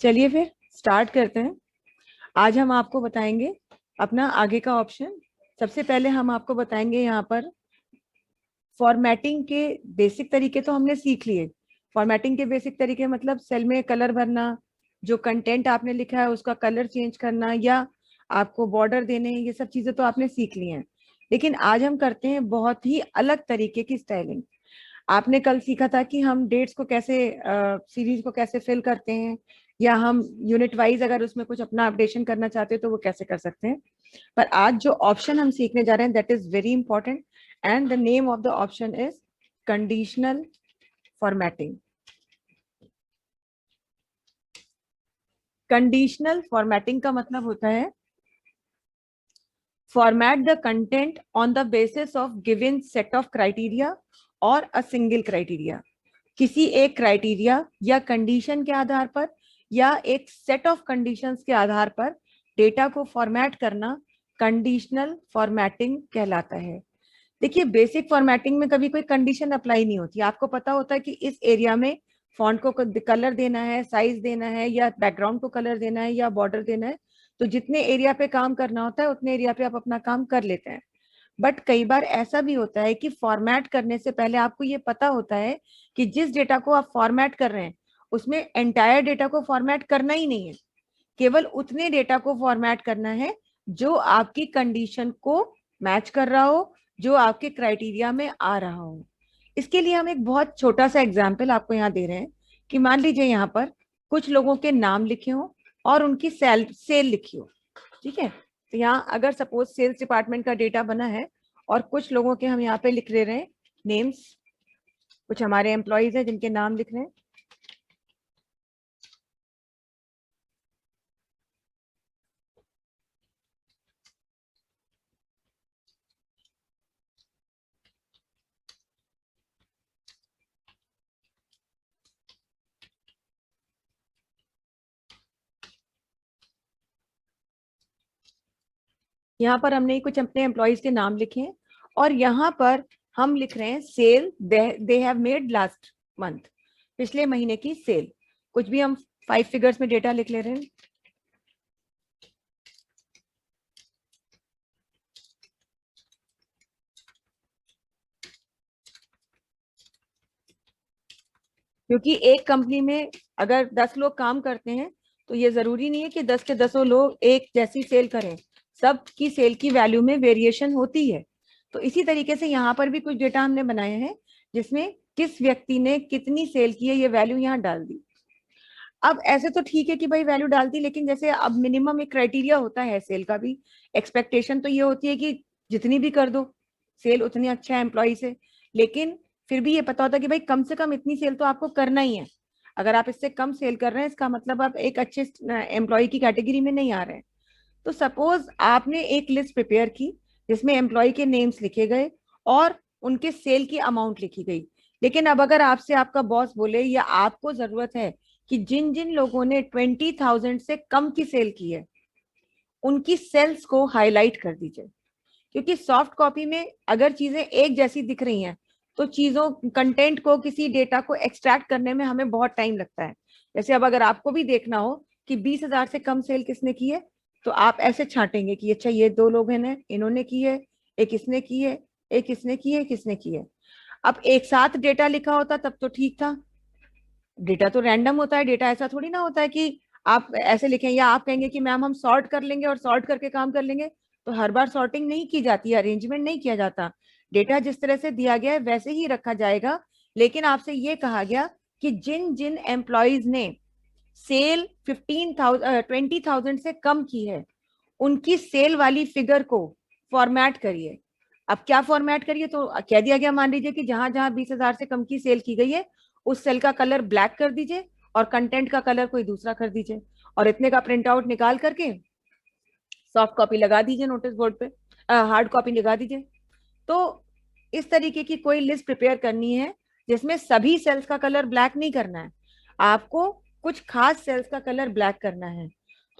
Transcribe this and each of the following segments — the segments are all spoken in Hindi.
चलिए फिर स्टार्ट करते हैं। आज हम आपको बताएंगे अपना आगे का ऑप्शन। सबसे पहले हम आपको बताएंगे यहाँ पर फॉर्मेटिंग के बेसिक तरीके तो हमने सीख लिए। फॉर्मेटिंग के बेसिक तरीके मतलब सेल में कलर भरना, जो कंटेंट आपने लिखा है उसका कलर चेंज करना या आपको बॉर्डर देने, ये सब चीजें तो आपने सीख ली हैं। लेकिन आज हम करते हैं बहुत ही अलग तरीके की स्टाइलिंग। आपने कल सीखा था कि हम डेट्स को कैसे, सीरीज को कैसे फिल करते हैं, या हम यूनिट वाइज अगर उसमें कुछ अपना अपडेशन करना चाहते हैं तो वो कैसे कर सकते हैं। पर आज जो ऑप्शन हम सीखने जा रहे हैं that is very important, and the name of the option is conditional formatting. Conditional formatting का मतलब होता है format the content on the basis of given set of criteria और अ सिंगल क्राइटेरिया। किसी एक क्राइटेरिया या कंडीशन के आधार पर या एक सेट ऑफ कंडीशंस के आधार पर डेटा को फॉर्मेट करना कंडीशनल फॉर्मेटिंग कहलाता है। देखिए, बेसिक फॉर्मेटिंग में कभी कोई कंडीशन अप्लाई नहीं होती। आपको पता होता है कि इस एरिया में फॉन्ट को कलर देना है, साइज देना है, या बैकग्राउंड को कलर देना है, या बॉर्डर देना है। तो जितने एरिया पे काम करना होता है उतने एरिया पे आप अपना काम कर लेते हैं। बट कई बार ऐसा भी होता है कि फॉर्मेट करने से पहले आपको ये पता होता है कि जिस डेटा को आप फॉर्मेट कर रहे हैं उसमें एंटायर डेटा को फॉर्मेट करना ही नहीं है, केवल उतने डेटा को फॉर्मेट करना है जो आपकी कंडीशन को मैच कर रहा हो, जो आपके क्राइटेरिया में आ रहा हो। इसके लिए हम एक बहुत छोटा सा एग्जाम्पल आपको यहाँ दे रहे हैं कि मान लीजिए यहाँ पर कुछ लोगों के नाम लिखे हो और उनकी सेल लिखी हो। ठीक है, तो यहाँ अगर सपोज सेल्स डिपार्टमेंट का डेटा बना है और कुछ लोगों के हम यहाँ पे लिख ले रहे हैं नेम्स, कुछ हमारे एम्प्लॉयज हैं जिनके नाम लिख रहे हैं। यहाँ पर हमने कुछ अपने एम्प्लॉयज के नाम लिखे हैं और यहाँ पर हम लिख रहे हैं sale they have made last month, पिछले महीने की सेल। कुछ भी हम 5 फिगर्स में डेटा लिख ले रहे हैं। क्योंकि एक कंपनी में अगर 10 लोग काम करते हैं तो ये जरूरी नहीं है कि 10 के 10 लोग एक जैसी सेल करें, सबकी सेल की वैल्यू में वेरिएशन होती है। तो इसी तरीके से यहाँ पर भी कुछ डेटा हमने बनाए हैं जिसमें किस व्यक्ति ने कितनी सेल की है ये वैल्यू यहाँ डाल दी। अब ऐसे तो ठीक है कि भाई वैल्यू डाल दी, लेकिन जैसे अब मिनिमम एक क्राइटेरिया होता है सेल का भी। एक्सपेक्टेशन तो ये होती है कि जितनी भी कर दो सेल उतनी अच्छा है एम्प्लॉय से, लेकिन फिर भी ये पता होता है कि भाई कम से कम इतनी सेल तो आपको करना ही है। अगर आप इससे कम सेल कर रहे हैं इसका मतलब आप एक अच्छे एम्प्लॉय की कैटेगरी में नहीं आ रहे हैं। तो सपोज आपने एक लिस्ट प्रिपेयर की जिसमें एम्प्लॉय के नेम्स लिखे गए और उनके सेल की अमाउंट लिखी गई। लेकिन अब अगर आपसे आपका बॉस बोले या आपको जरूरत है कि जिन जिन लोगों ने 20,000 से कम की सेल की है उनकी सेल्स को हाईलाइट कर दीजिए। क्योंकि सॉफ्ट कॉपी में अगर चीजें एक जैसी दिख रही हैं तो चीजों कंटेंट को किसी डेटा को एक्सट्रैक्ट करने में हमें बहुत टाइम लगता है। जैसे अब अगर आपको भी देखना हो कि 20,000 से कम सेल किसने की है तो आप ऐसे छांटेंगे कि अच्छा ये 2 लोग हैं इन्होंने की है, एक इसने की है, एक इसने की है, किसने की है। अब एक साथ डेटा लिखा होता तब तो ठीक था। डेटा तो रैंडम होता है, डेटा ऐसा थोड़ी ना होता है कि आप ऐसे लिखें या आप कहेंगे कि मैम हम सॉर्ट कर लेंगे और सॉर्ट करके काम कर लेंगे। तो हर बार सॉर्टिंग नहीं की जाती, अरेंजमेंट नहीं किया जाता। डेटा जिस तरह से दिया गया है वैसे ही रखा जाएगा। लेकिन आपसे ये कहा गया कि जिन जिन एम्प्लॉयज ने सेल 20,000 से कम की है उनकी सेल वाली फिगर को फॉर्मेट करिए। अब क्या फॉर्मेट करिए, तो कह दिया गया मान लीजिए कि जहां जहां 20,000 से कम की सेल की गई है उस सेल का कलर ब्लैक कर दीजिए और कंटेंट का कलर कोई दूसरा कर दीजिए और इतने का प्रिंट आउट निकाल करके सॉफ्ट कॉपी लगा दीजिए नोटिस बोर्ड पे, हार्ड कॉपी लगा दीजिए। तो इस तरीके की कोई लिस्ट प्रिपेयर करनी है जिसमें सभी सेल्स का कलर ब्लैक नहीं करना है, आपको कुछ खास सेल्स का कलर ब्लैक करना है।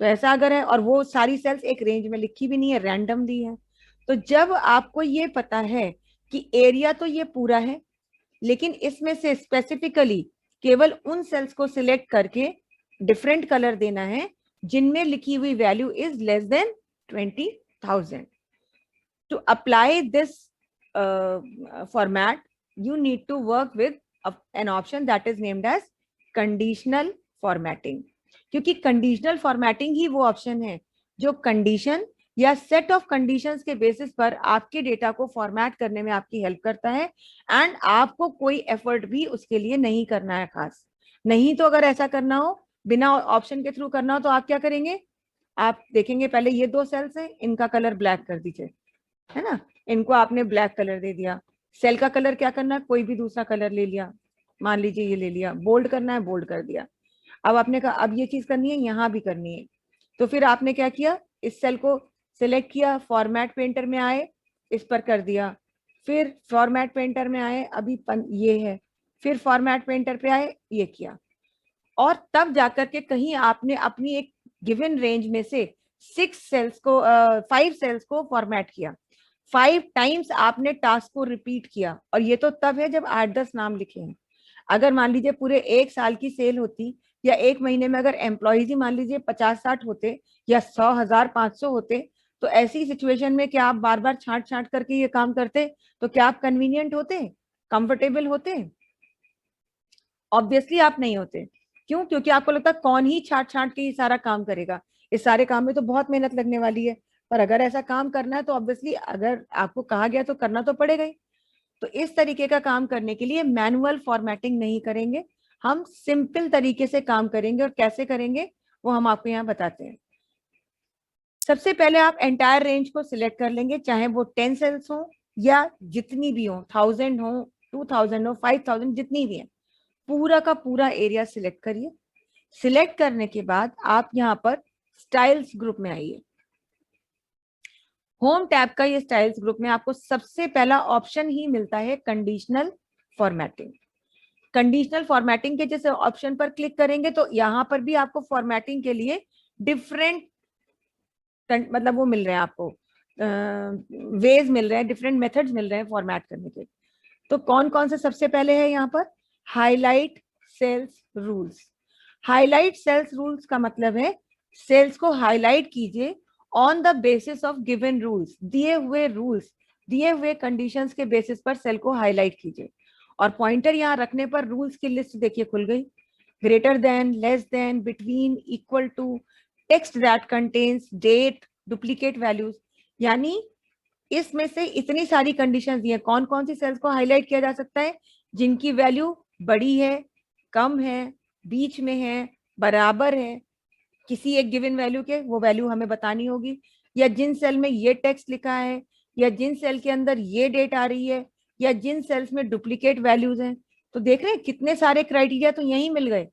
तो ऐसा अगर है और वो सारी सेल्स एक रेंज में लिखी भी नहीं है, रैंडम दी है। तो जब आपको ये पता है कि एरिया तो ये पूरा है लेकिन इसमें से स्पेसिफिकली केवल उन सेल्स को सिलेक्ट करके डिफरेंट कलर देना है जिनमें लिखी हुई value is less than 20,000. To apply this format, you need to work with an option that is named as conditional formatting. क्योंकि conditional formatting ही वो option है जो condition या set of conditions के basis पर आपके डेटा को फॉर्मेट करने में आपकी हेल्प करता है, एंड आपको कोई एफर्ट भी उसके लिए नहीं करना है खास. नहीं तो अगर ऐसा करना हो, बिना ऑप्शन के थ्रू करना हो, तो आप क्या करेंगे, आप देखेंगे पहले ये दो सेल्स हैं, इनका कलर ब्लैक कर दीजिए, है ना, इनको आपने ब्लैक कलर दे दिया. सेल का कलर क्या करना है, कोई भी दूसरा कलर ले लिया, मान लीजिए ये ले लिया. बोल्ड करना है, बोल्ड कर दिया. अब आपने कहा अब ये चीज करनी है, यहाँ भी करनी है, तो फिर आपने क्या किया, इस सेल को सिलेक्ट किया, फॉर्मेट पेंटर में आए, इस पर कर दिया, फिर फॉर्मेट पेंटर में आए, अभी ये है, फिर फॉर्मेट पेंटर पे आए, ये किया, और तब जाकर के कहीं आपने अपनी एक गिवन रेंज में से 5 सेल्स को फॉर्मेट किया. 5 टाइम्स आपने टास्क को रिपीट किया, और ये तो तब है जब 8-10 नाम लिखे हैं. अगर मान लीजिए पूरे 1 साल की सेल होती, या 1 महीने में अगर एम्प्लॉयज ही मान लीजिए 50-60 होते, या 100,000-500 होते, तो ऐसी सिचुएशन में क्या आप बार बार छांट छांट करके ये काम करते, तो क्या आप कन्वीनियंट होते, कंफर्टेबल होते? ऑब्वियसली आप नहीं होते. क्यों? क्योंकि आपको लगता है कौन ही छाट छाट के ये सारा काम करेगा, इस सारे काम में तो बहुत मेहनत लगने वाली है. पर अगर ऐसा काम करना है तो ऑब्वियसली अगर आपको कहा गया तो करना तो पड़ेगा ही. तो इस तरीके का काम करने के लिए मैनुअल फॉर्मेटिंग नहीं करेंगे, हम सिंपल तरीके से काम करेंगे. और कैसे करेंगे वो हम आपको यहाँ बताते हैं. सबसे पहले आप एंटायर रेंज को सिलेक्ट कर लेंगे, चाहे वो 10 सेल्स हो या जितनी भी हो, 1000 हो, 2000 हो, 5000, जितनी भी है, पूरा का पूरा एरिया सिलेक्ट करिए. सिलेक्ट करने के बाद आप यहाँ पर स्टाइल्स ग्रुप में आइए. होम टैब का ये स्टाइल्स ग्रुप में आपको सबसे पहला ऑप्शन ही मिलता है कंडीशनल फॉर्मेटिंग. कंडीशनल फॉर्मेटिंग के जैसे ऑप्शन पर क्लिक करेंगे तो यहाँ पर भी आपको फॉर्मेटिंग के लिए डिफरेंट मतलब वो मिल रहे हैं, आपको वेज मिल रहे हैं, डिफरेंट मेथड्स मिल रहे हैं फॉर्मेट करने के. तो कौन कौन से सबसे पहले है यहाँ पर, highlight cells rules. Highlight cells rules का मतलब है सेल्स को हाईलाइट कीजिए on the basis of given rules. दिए हुए रूल्स, दिए हुए कंडीशंस के बेसिस पर सेल को हाईलाइट कीजिए. और पॉइंटर यहाँ रखने पर रूल्स की लिस्ट देखिए खुल गई. Greater than, less than, between, equal to, text that contains, date, duplicate values. यानी इसमें से इतनी सारी कंडीशंस दी है. कौन कौन सी सेल्स को हाईलाइट किया जा सकता है, जिनकी वैल्यू बड़ी है, कम है, बीच में है, बराबर है किसी एक गिवन वैल्यू के, वो वैल्यू हमें बतानी होगी. या जिन सेल में ये टेक्स्ट लिखा है, या जिन सेल के अंदर ये डेट आ रही है, या जिन सेल्स में डुप्लीकेट वैल्यूज हैं. तो देख रहे हैं कितने सारे क्राइटेरिया तो यहीं मिल गए.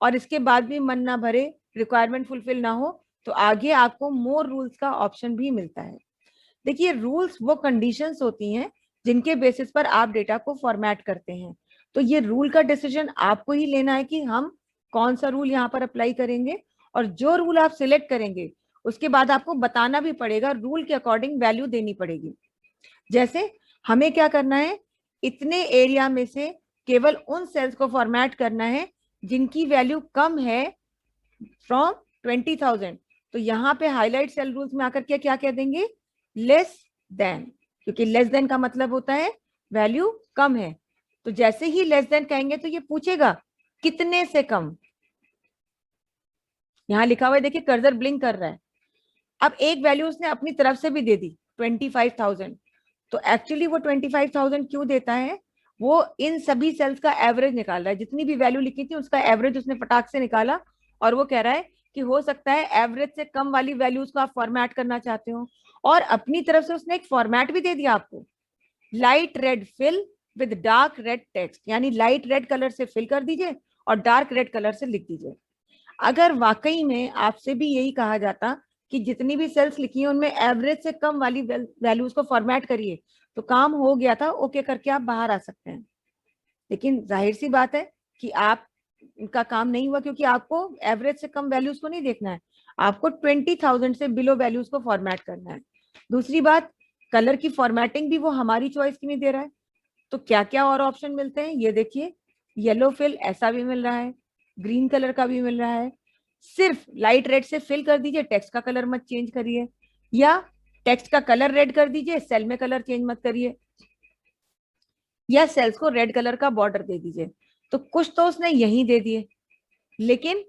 और इसके बाद भी मन ना भरे, रिक्वायरमेंट फुलफिल ना हो, तो आगे आपको मोर रूल्स का ऑप्शन भी मिलता है. देखिए रूल्स वो कंडीशंस होती हैं जिनके बेसिस पर आप डेटा को फॉर्मेट करते हैं. तो ये रूल का डिसीजन आपको ही लेना है कि हम कौन सा रूल यहाँ पर अप्लाई करेंगे. और जो रूल आप सिलेक्ट करेंगे उसके बाद आपको बताना भी पड़ेगा, रूल के अकॉर्डिंग वैल्यू देनी पड़ेगी. जैसे हमें क्या करना है, इतने एरिया में से केवल उन सेल्स को फॉर्मेट करना है जिनकी वैल्यू कम है फ्रॉम 20,000. तो यहाँ पे हाईलाइट सेल रूल्स में आकर के क्या कह देंगे, लेस देन, क्योंकि लेस देन का मतलब होता है वैल्यू कम है. तो जैसे ही लेस देन कहेंगे तो ये पूछेगा कितने से कम. यहाँ लिखा हुआ है देखिए, कर्सर ब्लिंक कर रहा है. अब एक वैल्यू उसने अपनी तरफ से भी दे दी 25,000. तो एक्चुअली वो 25,000 क्यों देता है, वो इन सभी सेल्स का एवरेज निकाल रहा है. जितनी भी वैल्यू लिखी थी उसका एवरेज उसने फटाक से निकाला, और वो कह रहा है कि हो सकता है एवरेज से कम वाली वैल्यूज को आप फॉर्मेट करना चाहते हो. और अपनी तरफ से उसने एक फॉर्मेट भी दे दिया आपको, light red fill with dark red text. यानी लाइट रेड कलर से फिल कर दीजिए और डार्क रेड कलर से लिख दीजिए. अगर वाकई में आपसे भी यही कहा जाता कि जितनी भी सेल्स लिखी हैं उनमें एवरेज से कम वाली वैल्यूज को फॉर्मेट करिए, तो काम हो गया था, ओके करके आप बाहर आ सकते हैं. लेकिन जाहिर सी बात है कि आप का काम नहीं हुआ, क्योंकि आपको एवरेज से कम वैल्यूज को नहीं देखना है, आपको 20,000 से बिलो वैल्यूज को फॉर्मेट करना है. दूसरी बात, कलर की फॉर्मेटिंग भी वो हमारी चॉइस की नहीं दे रहा है. तो क्या क्या और ऑप्शन मिलते हैं ये देखिए, येलो फिल ऐसा भी मिल रहा है, ग्रीन कलर का भी मिल रहा है, सिर्फ लाइट रेड से फिल कर दीजिए, टेक्स्ट का कलर मत चेंज करिए, या टेक्स्ट का कलर रेड कर दीजिए, सेल में कलर चेंज मत करिए, या सेल्स को रेड कलर का बॉर्डर दे दीजिए। तो कुछ तो उसने यही दे दिए, लेकिन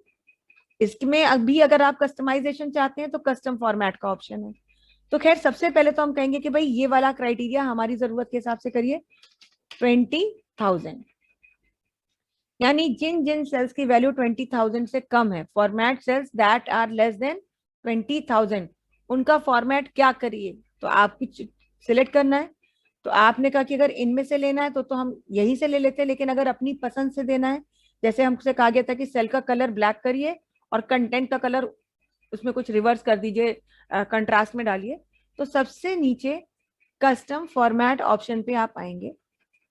इसमें अभी अगर आप कस्टमाइजेशन चाहते हैं तो कस्टम फॉर्मेट का ऑप्शन है। तो खैर सबसे पहले तो हम कहेंगे कि भाई ये वाला क्राइटेरिया हमारी जरूरत के हिसाब से करिए 20,000, यानी जिन जिन सेल्स की वैल्यू 20,000 से कम है, format cells that are less than 20,000, उनका फॉर्मेट क्या करिए, तो आपको सिलेक्ट करना है। तो आपने कहा कि अगर इनमें से लेना है तो हम यही से ले लेते हैं, लेकिन अगर अपनी पसंद से देना है, जैसे हमसे कहा गया था कि सेल का कलर ब्लैक करिए और कंटेंट का कलर उसमें कुछ रिवर्स कर दीजिए, कंट्रास्ट में डालिए, तो सबसे नीचे कस्टम फॉर्मेट ऑप्शन पे आप आएंगे,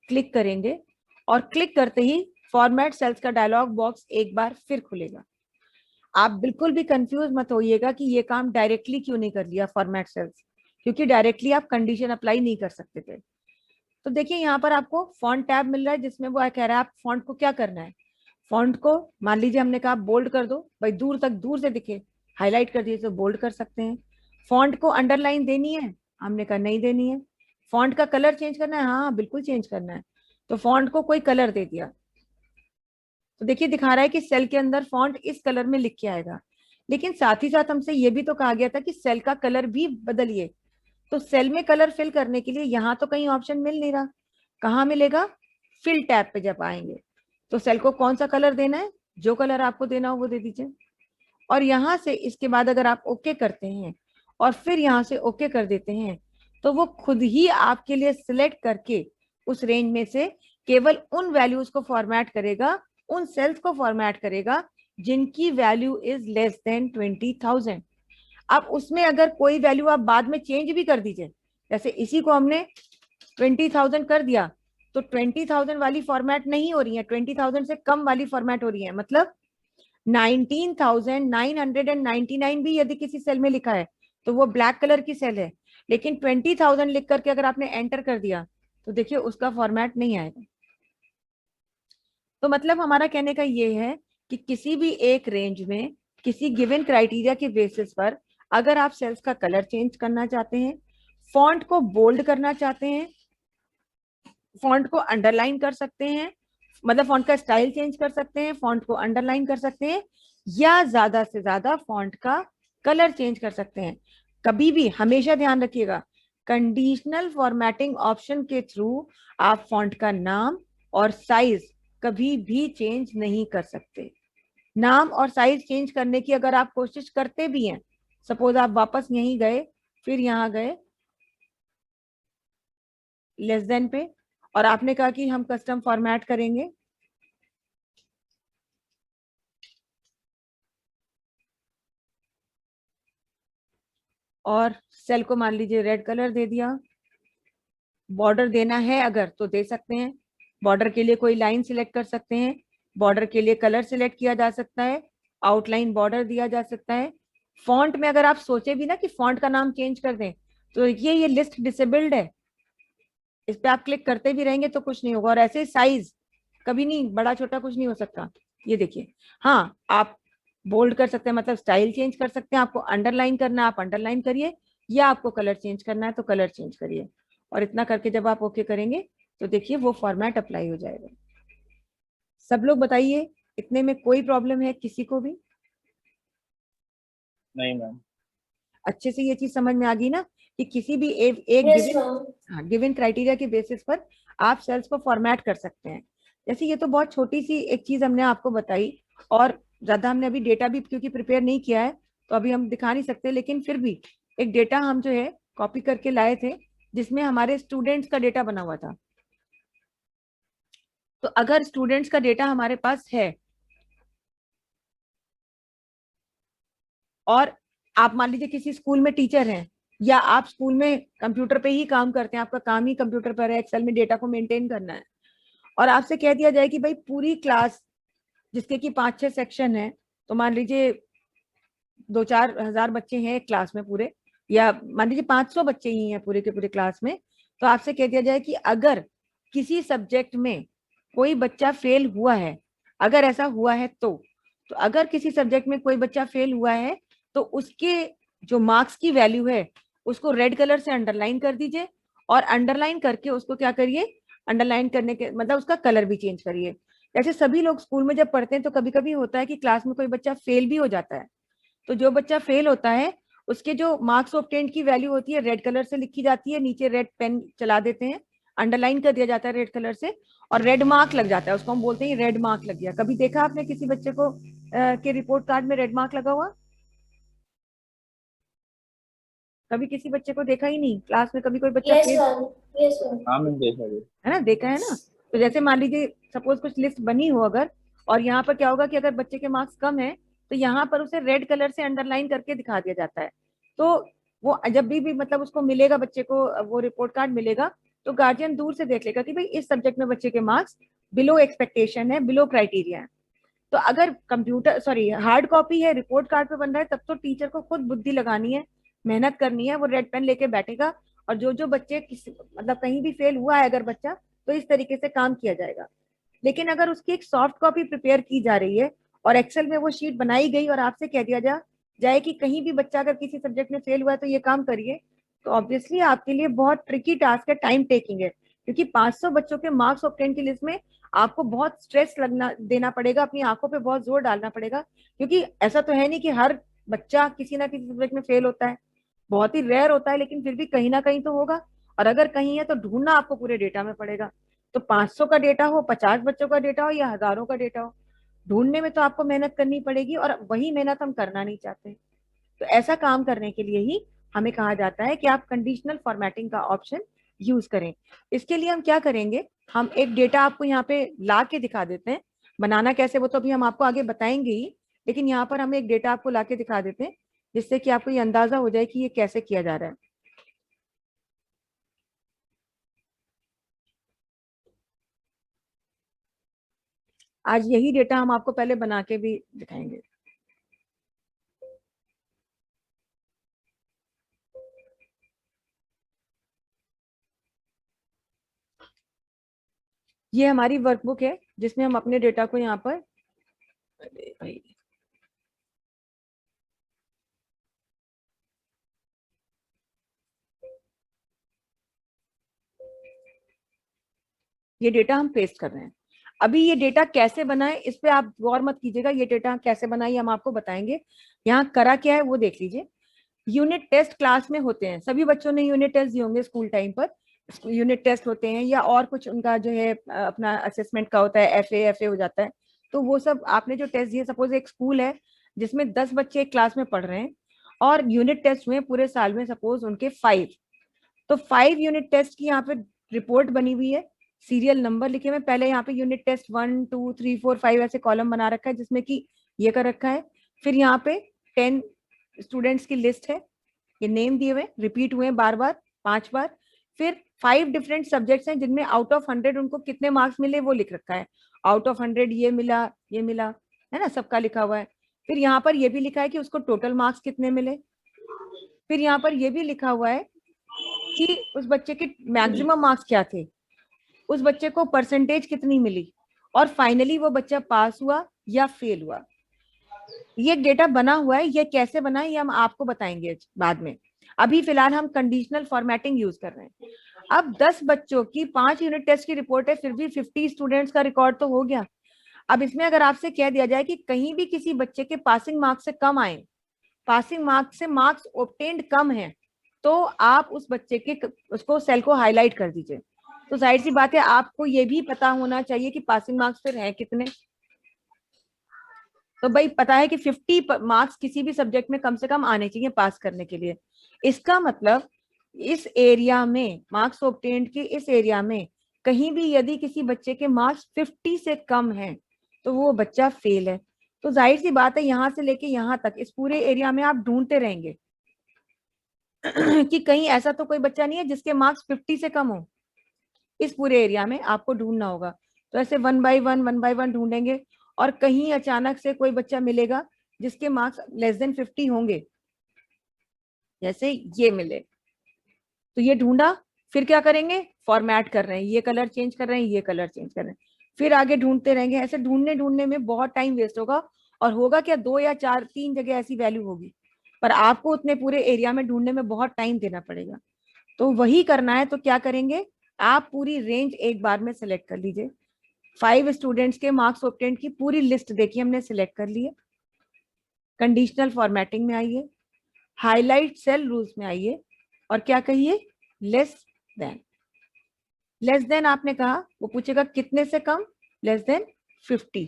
क्लिक करेंगे, और क्लिक करते ही फॉर्मेट सेल्स का डायलॉग बॉक्स एक बार फिर खुलेगा। आप बिल्कुल भी कंफ्यूज मत होइएगा कि ये काम डायरेक्टली क्यों नहीं कर लिया फॉर्मेट सेल्स, क्योंकि डायरेक्टली आप कंडीशन अप्लाई नहीं कर सकते थे। तो देखिए यहाँ पर आपको फॉन्ट टैब मिल रहा है, जिसमें वो कह रहा है आप फॉन्ट को क्या करना है। फॉन्ट को मान लीजिए हमने कहा बोल्ड कर दो, भाई दूर तक दूर से दिखे, हाईलाइट कर दिए तो बोल्ड कर सकते हैं। फॉन्ट को अंडरलाइन देनी है, हमने कहा नहीं देनी है। फॉन्ट का कलर चेंज करना है, हाँ बिल्कुल चेंज करना है। तो फॉन्ट को कोई कलर दे दिया, तो देखिए दिखा रहा है कि सेल के अंदर फॉन्ट इस कलर में लिख के आएगा, लेकिन साथ ही साथ हमसे ये भी तो कहा गया था कि सेल का कलर भी बदलिए। तो सेल में कलर फिल करने के लिए यहाँ तो कहीं ऑप्शन मिल नहीं रहा, कहाँ मिलेगा, फिल टैब पे जब आएंगे तो सेल को कौन सा कलर देना है, जो कलर आपको देना हो वो दे दीजिए। और यहाँ से इसके बाद अगर आप ओके करते हैं और फिर यहाँ से ओके कर देते हैं, तो वो खुद ही आपके लिए सिलेक्ट करके उस रेंज में से केवल उन वैल्यूज को फॉर्मेट करेगा, उन सेल्स को फॉर्मेट करेगा जिनकी वैल्यू इज लेस देन 20,000। अब उसमें अगर कोई वैल्यू आप बाद में चेंज भी कर दीजिए, जैसे इसी को हमने 20,000 कर दिया, तो 20,000 वाली फॉर्मेट नहीं हो रही है, 20,000 से कम वाली फॉर्मेट हो रही है, मतलब 19,999 भी यदि किसी सेल में लिखा है तो वो ब्लैक कलर की सेल है, लेकिन 20,000 लिख करके अगर आपने एंटर कर दिया तो देखिए उसका फॉर्मेट नहीं आएगा। तो मतलब हमारा कहने का ये है कि किसी भी एक रेंज में किसी गिवन क्राइटेरिया के बेसिस पर अगर आप सेल्स का कलर चेंज करना चाहते हैं, फॉन्ट को बोल्ड करना चाहते हैं, फॉन्ट को अंडरलाइन कर सकते हैं, मतलब फॉन्ट का स्टाइल चेंज कर सकते हैं, फॉन्ट को अंडरलाइन कर सकते हैं, या ज्यादा से ज्यादा फॉन्ट का कलर चेंज कर सकते हैं। कभी भी हमेशा ध्यान रखिएगा, कंडीशनल फॉर्मेटिंग ऑप्शन के थ्रू आप फॉन्ट का नाम और साइज कभी भी चेंज नहीं कर सकते। नाम और साइज चेंज करने की अगर आप कोशिश करते भी हैं, सपोज आप वापस यहीं गए, फिर यहाँ गए लेस देन पे, और आपने कहा कि हम कस्टम फॉर्मेट करेंगे, और सेल को मान लीजिए रेड कलर दे दिया, बॉर्डर देना है अगर तो दे सकते हैं, बॉर्डर के लिए कोई लाइन सिलेक्ट कर सकते हैं, बॉर्डर के लिए कलर सिलेक्ट किया जा सकता है, आउटलाइन बॉर्डर दिया जा सकता है। फॉन्ट में अगर आप सोचे भी ना कि फॉन्ट का नाम चेंज कर दें, तो ये लिस्ट डिसेबल्ड है, इस पे आप क्लिक करते भी रहेंगे तो कुछ नहीं होगा। और ऐसे साइज कभी नहीं, बड़ा छोटा कुछ नहीं हो सकता, ये देखिए। हाँ आप बोल्ड कर सकते हैं, मतलब स्टाइल चेंज कर सकते हैं, आपको अंडरलाइन करना है आप अंडरलाइन करिए, या आपको कलर चेंज करना है तो कलर चेंज करिए। और इतना करके जब आप ओके करेंगे तो देखिए वो फॉर्मेट अप्लाई हो जाएगा। सब लोग बताइए, इतने में कोई प्रॉब्लम है किसी को भी? नहीं मैम। अच्छे से ये चीज समझ में आ गई ना कि किसी भी एक Yes, गिवन क्राइटेरिया के बेसिस पर आप सेल्स को फॉर्मेट कर सकते हैं। जैसे ये तो बहुत छोटी सी एक चीज हमने आपको बताई, और ज्यादा हमने अभी डेटा भी क्योंकि प्रिपेयर नहीं किया है तो अभी हम दिखा नहीं सकते, लेकिन फिर भी एक डेटा हम जो है कॉपी करके लाए थे, जिसमें हमारे स्टूडेंट्स का डेटा बना हुआ था। तो अगर स्टूडेंट्स का डेटा हमारे पास है और आप मान लीजिए किसी स्कूल में टीचर हैं, या आप स्कूल में कंप्यूटर पे ही काम करते हैं, आपका काम ही कंप्यूटर पर है, एक्सेल में डेटा को मेंटेन करना है, और आपसे कह दिया जाए कि भाई पूरी क्लास जिसके कि 5-6 सेक्शन है, तो मान लीजिए 2-4 हजार बच्चे हैं एक क्लास में पूरे, या मान लीजिए 500 बच्चे ही हैं पूरे के पूरे क्लास में, तो आपसे कह दिया जाए कि अगर किसी सब्जेक्ट में कोई बच्चा फेल हुआ है, अगर ऐसा हुआ है तो तो अगर किसी सब्जेक्ट में कोई बच्चा फेल हुआ है तो उसके जो मार्क्स की वैल्यू है उसको रेड कलर से अंडरलाइन कर दीजिए, और अंडरलाइन करके उसको क्या करिए, अंडरलाइन करने के मतलब उसका कलर भी चेंज करिए। जैसे सभी लोग स्कूल में जब पढ़ते हैं तो कभी कभी होता है कि क्लास में कोई बच्चा फेल भी हो जाता है, तो जो बच्चा फेल होता है उसके जो मार्क्स ऑब्टेन्ड की वैल्यू होती है रेड कलर से लिखी जाती है, नीचे रेड पेन चला देते हैं, अंडरलाइन कर दिया जाता है रेड कलर से, और रेड मार्क लग जाता है, उसको हम बोलते हैं रेड मार्क लग गया। कभी देखा आपने किसी बच्चे को के रिपोर्ट कार्ड में रेड मार्क लगा हुआ? कभी किसी बच्चे को देखा ही नहीं क्लास में, कभी कोई बच्चा yes fail, ma'am. Yes ma'am. हाँ मैंने देखा है। है ना, देखा है ना। तो जैसे मान लीजिए सपोज कुछ लिस्ट बनी हो अगर, और यहाँ पर क्या होगा कि अगर बच्चे के मार्क्स कम है तो यहाँ पर उसे रेड कलर से अंडरलाइन करके दिखा दिया जाता है। तो वो जब भी मतलब उसको मिलेगा, बच्चे को वो रिपोर्ट कार्ड मिलेगा, तो गार्जियन दूर से देख लेगा कि भाई इस सब्जेक्ट में बच्चे के मार्क्स बिलो एक्सपेक्टेशन है, बिलो क्राइटेरिया है। तो अगर कंप्यूटर सॉरी हार्ड कॉपी है, रिपोर्ट कार्ड पे बन रहा है, तब तो टीचर को खुद बुद्धि लगानी है, मेहनत करनी है, वो रेड पेन लेके बैठेगा, और जो जो बच्चे किसी मतलब कहीं भी फेल हुआ है अगर बच्चा, तो इस तरीके से काम किया जाएगा। लेकिन अगर उसकी एक सॉफ्ट कॉपी प्रिपेयर की जा रही है और एक्सेल में वो शीट बनाई गई और आपसे कह दिया जाए कि कहीं भी बच्चा अगर किसी सब्जेक्ट में फेल हुआ है तो ये काम करिए, तो ऑब्वियसली आपके लिए बहुत ट्रिकी टास्क है, टाइम टेकिंग है, क्योंकि 500 बच्चों के मार्क्स ऑब्टेन की लिस्ट में आपको बहुत स्ट्रेस लगना देना पड़ेगा, अपनी आंखों पे बहुत जोर डालना पड़ेगा, क्योंकि ऐसा तो है नहीं कि हर बच्चा किसी ना किसी सब्जेक्ट में फेल होता है, बहुत ही रेयर होता है, लेकिन फिर भी कहीं ना कहीं तो होगा, और अगर कहीं है तो ढूंढना आपको पूरे डेटा में पड़ेगा। तो 500 का डेटा हो, 50 बच्चों का डेटा हो, या हजारों का डेटा हो, ढूंढने में तो आपको मेहनत करनी पड़ेगी, और वही मेहनत हम करना नहीं चाहते। तो ऐसा काम करने के लिए ही हमें कहा जाता है कि आप कंडीशनल फॉर्मेटिंग का ऑप्शन यूज करें। इसके लिए हम क्या करेंगे, हम एक डेटा आपको यहाँ पे ला के दिखा देते हैं, बनाना कैसे वो तो अभी हम आपको आगे बताएंगे ही, लेकिन यहाँ पर हम एक डेटा आपको ला के दिखा देते हैं जिससे कि आपको ये अंदाजा हो जाए कि ये कैसे किया जा रहा है। आज यही डेटा हम आपको पहले बना के भी दिखाएंगे। ये हमारी वर्कबुक है जिसमें हम अपने डेटा को यहाँ पर, अरे भाई, ये डेटा हम पेस्ट कर रहे हैं। अभी ये डेटा कैसे बनाए इस पे आप गौर मत कीजिएगा, ये डेटा कैसे बनाए हम आपको बताएंगे। यहाँ करा क्या है वो देख लीजिए। यूनिट टेस्ट क्लास में होते हैं, सभी बच्चों ने यूनिट टेस्ट दिए होंगे स्कूल टाइम पर, यूनिट टेस्ट होते हैं या और कुछ उनका जो है अपना असेसमेंट का होता है, एफए हो जाता है। तो वो सब आपने जो टेस्ट दिए, सपोज एक स्कूल है जिसमें 10 बच्चे एक क्लास में पढ़ रहे हैं और यूनिट टेस्ट हुए पूरे साल में सपोज उनके 5, तो 5 यूनिट टेस्ट की यहाँ पे रिपोर्ट बनी हुई है, सीरियल नंबर लिखे हुए, पहले यहाँ पे यूनिट टेस्ट 1 2 3 4 5 ऐसे कॉलम बना रखा है जिसमें कि ये कर रखा है। फिर यहाँ पे 10 स्टूडेंट्स की लिस्ट है, ये नेम दिए हुए रिपीट हुए बार बार 5 बार। फिर 5 डिफरेंट सब्जेक्ट्स हैं जिनमें आउट ऑफ 100 उनको कितने मार्क्स मिले वो लिख रखा है, आउट ऑफ 100 ये मिला, है ना, सबका लिखा हुआ है। फिर यहाँ पर ये भी लिखा है कि उसको टोटल मार्क्स कितने मिले। फिर यहाँ पर ये भी लिखा हुआ है कि उस बच्चे के मैक्सिमम मार्क्स क्या थे, उस बच्चे को परसेंटेज कितनी मिली, और फाइनली वो बच्चा पास हुआ या फेल हुआ। ये डेटा बना हुआ है, ये कैसे बना है ये हम आपको बताएंगे बाद में। अभी फिलहाल हम कंडीशनल फॉर्मेटिंग यूज कर रहे हैं। अब 10 बच्चों की 5 यूनिट टेस्ट की रिपोर्ट है, फिर भी 50 स्टूडेंट्स का रिकॉर्ड तो हो गया। अब इसमें अगर आपसे कह दिया जाए कि कहीं भी किसी बच्चे के पासिंग मार्क्स से कम आए, पासिंग मार्क्स से मार्क्स ऑब्टेन्ड कम है, तो आप उस बच्चे के उसको सेल को हाईलाइट कर दीजिए। तो जाहिर सी बात है आपको ये भी पता होना चाहिए कि पासिंग मार्क्स फिर हैं कितने। तो भाई पता है कि 50 मार्क्स किसी भी सब्जेक्ट में कम से कम आने चाहिए पास करने के लिए। इसका मतलब इस एरिया में मार्क्स ऑब्टेन्ड के इस एरिया में कहीं भी यदि किसी बच्चे के मार्क्स 50 से कम हैं तो वो बच्चा फेल है। तो जाहिर सी बात है यहाँ से लेके यहाँ तक इस पूरे एरिया में आप ढूंढते रहेंगे कि कहीं ऐसा तो कोई बच्चा नहीं है जिसके मार्क्स 50 से कम हो, इस पूरे एरिया में आपको ढूंढना होगा। तो ऐसे वन बाय वन ढूंढेंगे, और कहीं अचानक से कोई बच्चा मिलेगा जिसके मार्क्स लेस देन 50 होंगे, जैसे ये मिले, तो ये ढूंढा, फिर क्या करेंगे, फॉर्मेट कर रहे हैं, ये कलर चेंज कर रहे हैं, ये कलर चेंज कर रहे हैं, फिर आगे ढूंढते रहेंगे। ऐसे ढूंढने ढूंढने में बहुत टाइम वेस्ट होगा, और होगा क्या, 2 या 4 3 जगह ऐसी वैल्यू होगी, पर आपको उतने पूरे एरिया में ढूंढने में बहुत टाइम देना पड़ेगा। तो वही करना है, तो क्या करेंगे, आप पूरी रेंज एक बार में सिलेक्ट कर लीजिए। 5 स्टूडेंट्स के मार्क्स ऑब्टेन की पूरी लिस्ट देखिए हमने सिलेक्ट कर ली है। कंडीशनल फॉर्मेटिंग में आइए, हाईलाइट सेल रूल्स में आइए, और क्या कहिए, लेस देन। लेस देन आपने कहा, वो पूछेगा कितने से कम, लेस देन 50।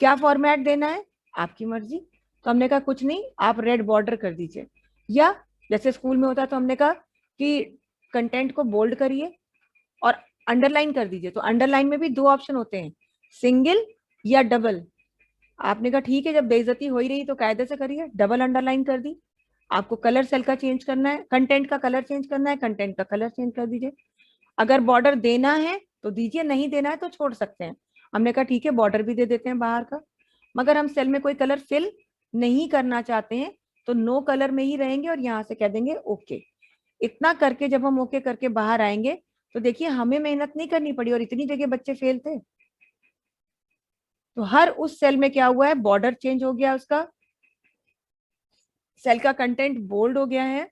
क्या फॉर्मेट देना है, आपकी मर्जी। तो हमने कहा कुछ नहीं, आप रेड बॉर्डर कर दीजिए, या जैसे स्कूल में होता तो हमने कहा कि कंटेंट को बोल्ड करिए और अंडरलाइन कर दीजिए। तो अंडरलाइन में भी 2 ऑप्शन होते हैं, सिंगल या डबल। आपने कहा ठीक है, जब बेइज्जती हो ही रही तो कायदे से करिए, डबल अंडरलाइन कर दी। आपको कलर सेल का चेंज करना है, कंटेंट का कलर चेंज करना है, कंटेंट का कलर चेंज कर दीजिए। अगर बॉर्डर देना है तो दीजिए, नहीं देना है तो छोड़ सकते हैं। हमने कहा ठीक है, बॉर्डर भी दे देते हैं बाहर का। मगर हम सेल में कोई कलर फिल नहीं करना चाहते हैं, तो नो कलर में ही रहेंगे और यहाँ से कह देंगे ओके। इतना करके जब हम ओके करके बाहर आएंगे तो देखिए हमें मेहनत नहीं करनी पड़ी और इतनी जगह बच्चे फेल थे। तो हर उस सेल में क्या हुआ है, बॉर्डर चेंज हो गया उसका, सेल का कंटेंट बोल्ड हो गया है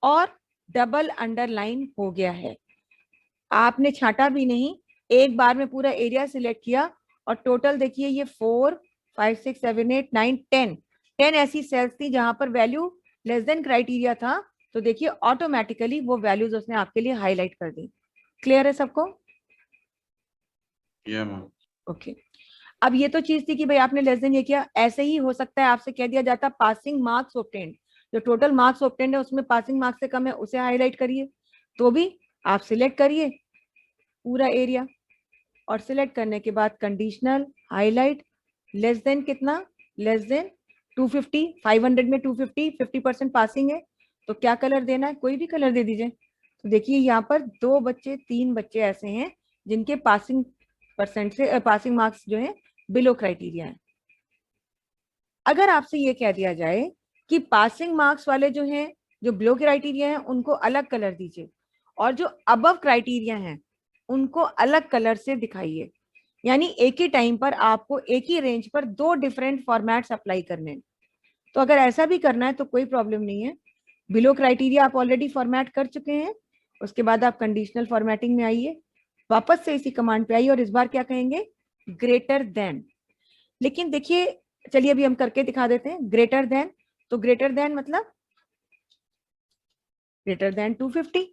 और डबल अंडरलाइन हो गया है। आपने छांटा भी नहीं, एक बार में पूरा एरिया सिलेक्ट किया और टोटल देखिए ये 4 5 6 7 8 9 10 ऐसी सेल्स थी जहां पर वैल्यू लेस देन क्राइटेरिया था। तो देखिए ऑटोमेटिकली वो वैल्यूज उसने आपके लिए हाईलाइट कर दी। क्लियर है सबको? ओके। अब ये तो चीज थी कि भाई आपने लेस देन ये किया। ऐसे ही हो सकता है आपसे कह दिया जाता पासिंग मार्क्स ऑब्टेन्ड, जो टोटल मार्क्स ऑब्टेन्ड है उसमें पासिंग मार्क्स से कम है उसे हाईलाइट करिए। तो भी आप सिलेक्ट करिए पूरा एरिया, और सिलेक्ट करने के बाद कंडीशनल हाईलाइट लेस देन कितना, लेस देन 250, 500 में 250, 50% पासिंग है तो क्या कलर देना है, कोई भी कलर दे दीजिए। तो देखिए यहाँ पर 2 बच्चे 3 बच्चे ऐसे हैं जिनके पासिंग परसेंट से पासिंग मार्क्स जो है बिलो क्राइटेरिया है। अगर आपसे ये कह दिया जाए कि पासिंग मार्क्स वाले जो हैं, जो बिलो क्राइटेरिया है उनको अलग कलर दीजिए, और जो अबव क्राइटेरिया हैं उनको अलग कलर से दिखाइए, यानी एक ही टाइम पर आपको एक ही रेंज पर 2 डिफरेंट फॉर्मेट्स अप्लाई करने हैं। तो अगर ऐसा भी करना है तो कोई प्रॉब्लम नहीं है। बिलो क्राइटेरिया आप ऑलरेडी फॉर्मेट कर चुके हैं, उसके बाद आप कंडीशनल फॉर्मेटिंग में आइए, वापस से इसी कमांड पे आइए और इस बार क्या कहेंगे, ग्रेटर देन। लेकिन देखिए, चलिए अभी हम करके दिखा देते हैं। ग्रेटर देन, तो ग्रेटर देन मतलब ग्रेटर देन 250,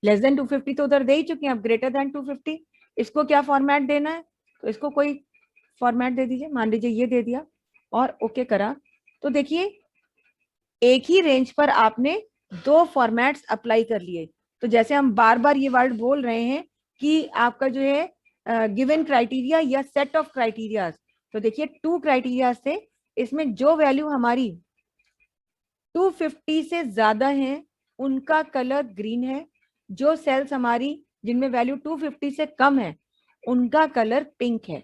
लेस देन 250 तो उधर दे ही चुके हैं, अब ग्रेटर देन 250 इसको क्या फॉर्मेट देना है, तो इसको कोई फॉर्मेट दे दीजिए, मान लीजिए ये दे दिया और ओके करा। तो देखिए एक ही रेंज पर आपने 2 फॉर्मेट्स अप्लाई कर लिए। तो जैसे हम बार बार ये वर्ड बोल रहे हैं कि आपका जो है गिवन क्राइटेरिया या सेट ऑफ क्राइटेरिया, तो देखिए 2 क्राइटेरिया से इसमें जो वैल्यू हमारी 250 से ज्यादा है उनका कलर ग्रीन है, जो सेल्स हमारी जिनमें वैल्यू 250 से कम है उनका कलर पिंक है।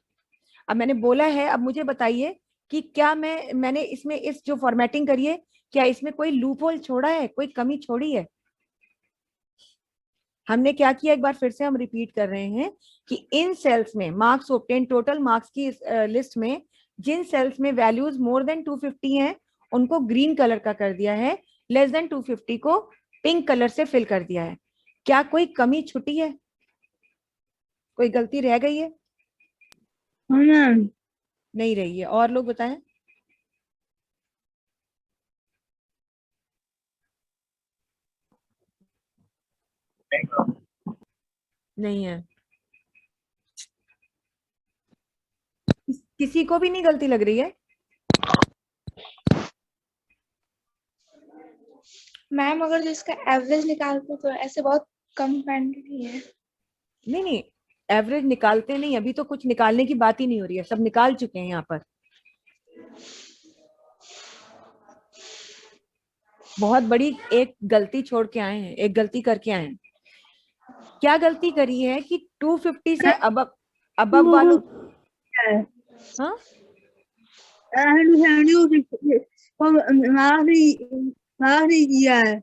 अब मैंने बोला है, अब मुझे बताइए कि क्या मैंने इसमें इस जो फॉर्मेटिंग करी है, क्या इसमें कोई लूप होल छोड़ा है, कोई कमी छोड़ी है? हमने क्या किया, एक बार फिर से हम रिपीट कर रहे हैं कि इन सेल्स में मार्क्स ऑब्टेन, टोटल मार्क्स की लिस्ट में जिन सेल्स में वैल्यूज मोर देन 250 हैं उनको ग्रीन कलर का कर दिया है, लेस देन 250 को पिंक कलर से फिल कर दिया है। क्या कोई कमी छुटी है, कोई गलती रह गई है? नहीं रही है। और लोग बताएं। नहीं है। किसी को भी नहीं गलती लग रही है? मैम अगर जो इसका एवरेज निकालते तो ऐसे बहुत कम क्वांटिटी है। नहीं नहीं, एवरेज निकालते नहीं, अभी तो कुछ निकालने की बात ही नहीं हो रही है, सब निकाल चुके हैं यहाँ पर। बहुत बड़ी एक गलती छोड़ के आए हैं, एक गलती करके आए हैं। क्या गलती करी है कि 250 से अबव अबव वालों, हाँ किया है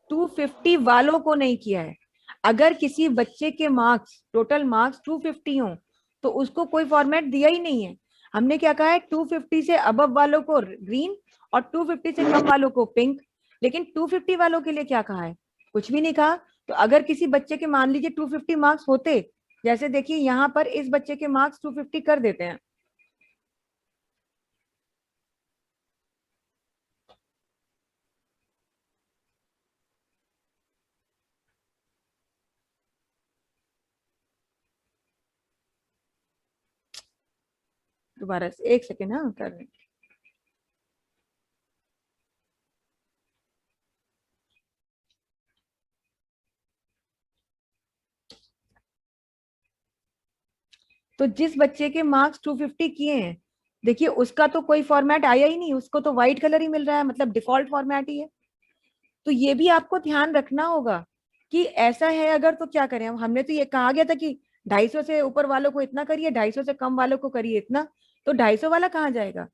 250 वालों को नहीं किया है। अगर किसी बच्चे के मार्क्स, टोटल मार्क्स 250 हो तो उसको कोई फॉर्मेट दिया ही नहीं है। हमने क्या कहा है, 250 से अबव वालों को ग्रीन और 250 से कम वालों को पिंक, लेकिन 250 वालों के लिए क्या कहा है, कुछ भी नहीं कहा। तो अगर किसी बच्चे के मान लीजिए 250 मार्क्स होते, जैसे देखिए यहाँ पर इस बच्चे के मार्क्स 250 कर देते हैं, दोबारा से 1 सेकेंड, हाँ कर रहे हैं। तो जिस बच्चे के मार्क्स 250 किए हैं, देखिए उसका तो कोई फॉर्मेट आया ही नहीं, उसको तो व्हाइट कलर ही मिल रहा है, मतलब डिफॉल्ट फॉर्मेट ही है। तो ये भी आपको ध्यान रखना होगा कि ऐसा है अगर, तो क्या करें। हमने तो ये कहा गया था कि 250 से ऊपर वालों को इतना करिए, 250 से कम वालों को करिए इतना, तो 250 वाला कहाँ जाएगा।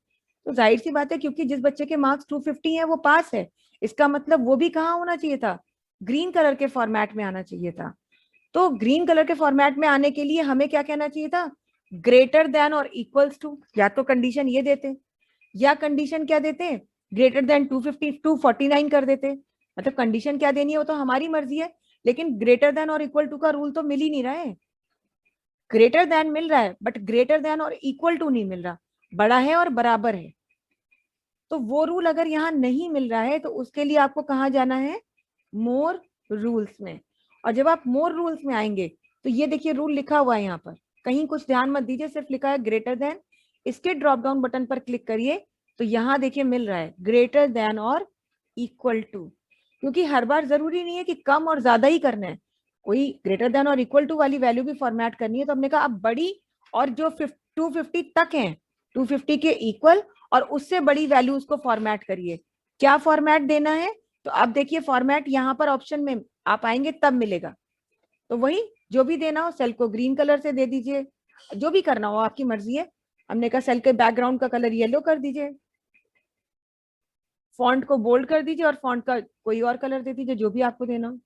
तो जाहिर सी बात है, क्योंकि जिस बच्चे के मार्क्स 250 है वो पास है, इसका मतलब वो भी कहाँ होना चाहिए था, ग्रीन कलर के फॉर्मेट में आना चाहिए था। तो ग्रीन कलर के फॉर्मेट में आने के लिए हमें क्या कहना चाहिए था, ग्रेटर देन और इक्वल्स टू, या तो कंडीशन ये देते, या कंडीशन क्या देते, ग्रेटर देन 250 249 कर देते। मतलब कंडीशन क्या देनी है वो तो हमारी मर्जी है, लेकिन ग्रेटर देन और इक्वल टू का रूल तो मिल ही नहीं रहा है। ग्रेटर देन मिल रहा है बट ग्रेटर देन और इक्वल टू नहीं मिल रहा, बड़ा है और बराबर है। तो वो रूल अगर यहाँ नहीं मिल रहा है तो उसके लिए आपको कहाँ जाना है, मोर रूल्स में। और जब आप मोर रूल्स में आएंगे तो ये देखिए रूल लिखा हुआ है यहाँ पर, कहीं कुछ ध्यान मत दीजिए, सिर्फ लिखा है ग्रेटर देन। इसके ड्रॉप डाउन बटन पर क्लिक करिए तो यहाँ देखिए मिल रहा है ग्रेटर देन और इक्वल टू, क्योंकि हर बार जरूरी नहीं है कि कम और ज्यादा ही करना है, कोई ग्रेटर देन और इक्वल टू वाली वैल्यू भी फॉर्मेट करनी है। तो हमने कहा अब बड़ी और जो 250 तक है, 250 के इक्वल और उससे बड़ी वैल्यू उसको फॉर्मेट करिए। क्या फॉर्मेट देना है, तो आप देखिए फॉर्मेट यहाँ पर ऑप्शन में आप आएंगे तब मिलेगा। तो वही जो भी देना हो, सेल को ग्रीन कलर से दे दीजिए, जो भी करना हो आपकी मर्जी है। हमने कहा सेल के बैकग्राउंड का कलर येलो कर दीजिए, फॉन्ट को बोल्ड कर दीजिए और फॉन्ट का कोई और कलर दे दीजिए, जो भी आपको देना हो।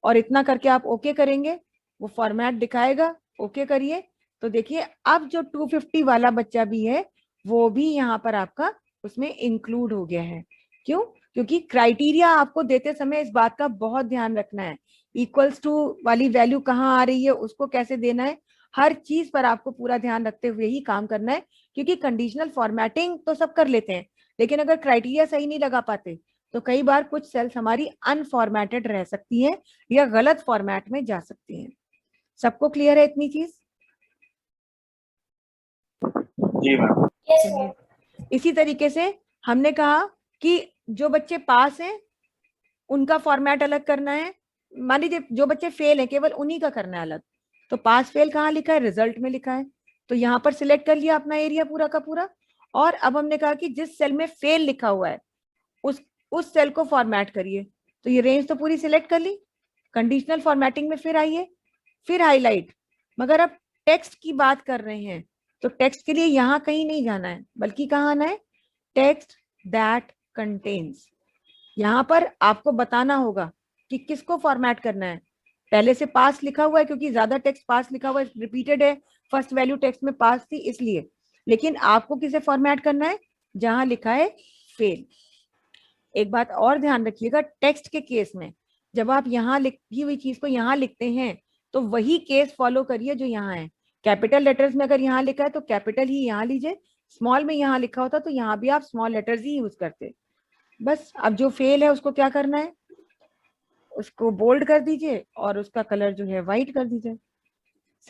और इतना करके आप ओके करेंगे, वो फॉर्मेट दिखाएगा, ओके करिए। तो देखिए अब जो 250 वाला बच्चा भी है वो भी यहाँ पर आपका उसमें इंक्लूड हो गया है। क्यों, क्योंकि क्राइटेरिया आपको देते समय इस बात का बहुत ध्यान रखना है, इक्वल्स टू वाली वैल्यू कहाँ आ रही है, उसको कैसे देना है, हर चीज पर आपको पूरा ध्यान रखते हुए ही काम करना है। क्योंकि कंडीशनल फॉर्मेटिंग तो सब कर लेते हैं, लेकिन अगर क्राइटेरिया सही नहीं लगा पाते तो कई बार कुछ सेल्स हमारी अनफॉर्मेटेड रह सकती हैं या गलत फॉर्मेट में जा सकती हैं। सबको क्लियर है इतनी चीज? जी मैम। चलिए, इसी तरीके से हमने कहा कि जो बच्चे पास हैं उनका फॉर्मेट अलग करना है। मान लीजिए जो बच्चे फेल हैं केवल उन्हीं का करना है अलग। तो पास फेल कहाँ लिखा है, रिजल्ट में लिखा है। तो यहाँ पर सिलेक्ट कर लिया अपना एरिया पूरा का पूरा। और अब हमने कहा कि जिस सेल में फेल लिखा हुआ है उस सेल को फॉर्मेट करिए। तो ये रेंज तो पूरी सिलेक्ट कर ली, कंडीशनल फॉर्मेटिंग में फिर आइए, फिर हाईलाइट। मगर अब टेक्स्ट की बात कर रहे हैं तो टेक्स्ट के लिए यहाँ कहीं नहीं जाना है, बल्कि कहाँ आना है, टेक्स्ट दैट कंटेन्स। यहाँ पर आपको बताना होगा कि किसको फॉर्मेट करना है। पहले से पास लिखा हुआ है क्योंकि ज्यादा टेक्स्ट पास लिखा हुआ है, रिपीटेड है, फर्स्ट वैल्यू टेक्स्ट में पास थी इसलिए। लेकिन आपको किसे फॉर्मेट करना है, जहां लिखा है फेल। एक बात और ध्यान रखिएगा, टेक्स्ट के केस में जब आप यहाँ लिखी हुई चीज को यहाँ लिखते हैं तो वही केस फॉलो करिए जो यहाँ है। कैपिटल लेटर्स में अगर यहाँ लिखा है तो कैपिटल ही यहाँ लीजिए, स्मॉल में यहाँ लिखा होता तो यहाँ भी आप स्मॉल लेटर्स ही यूज करते। बस अब जो फेल है उसको क्या करना है, उसको बोल्ड कर दीजिए और उसका कलर जो है व्हाइट कर दीजिए।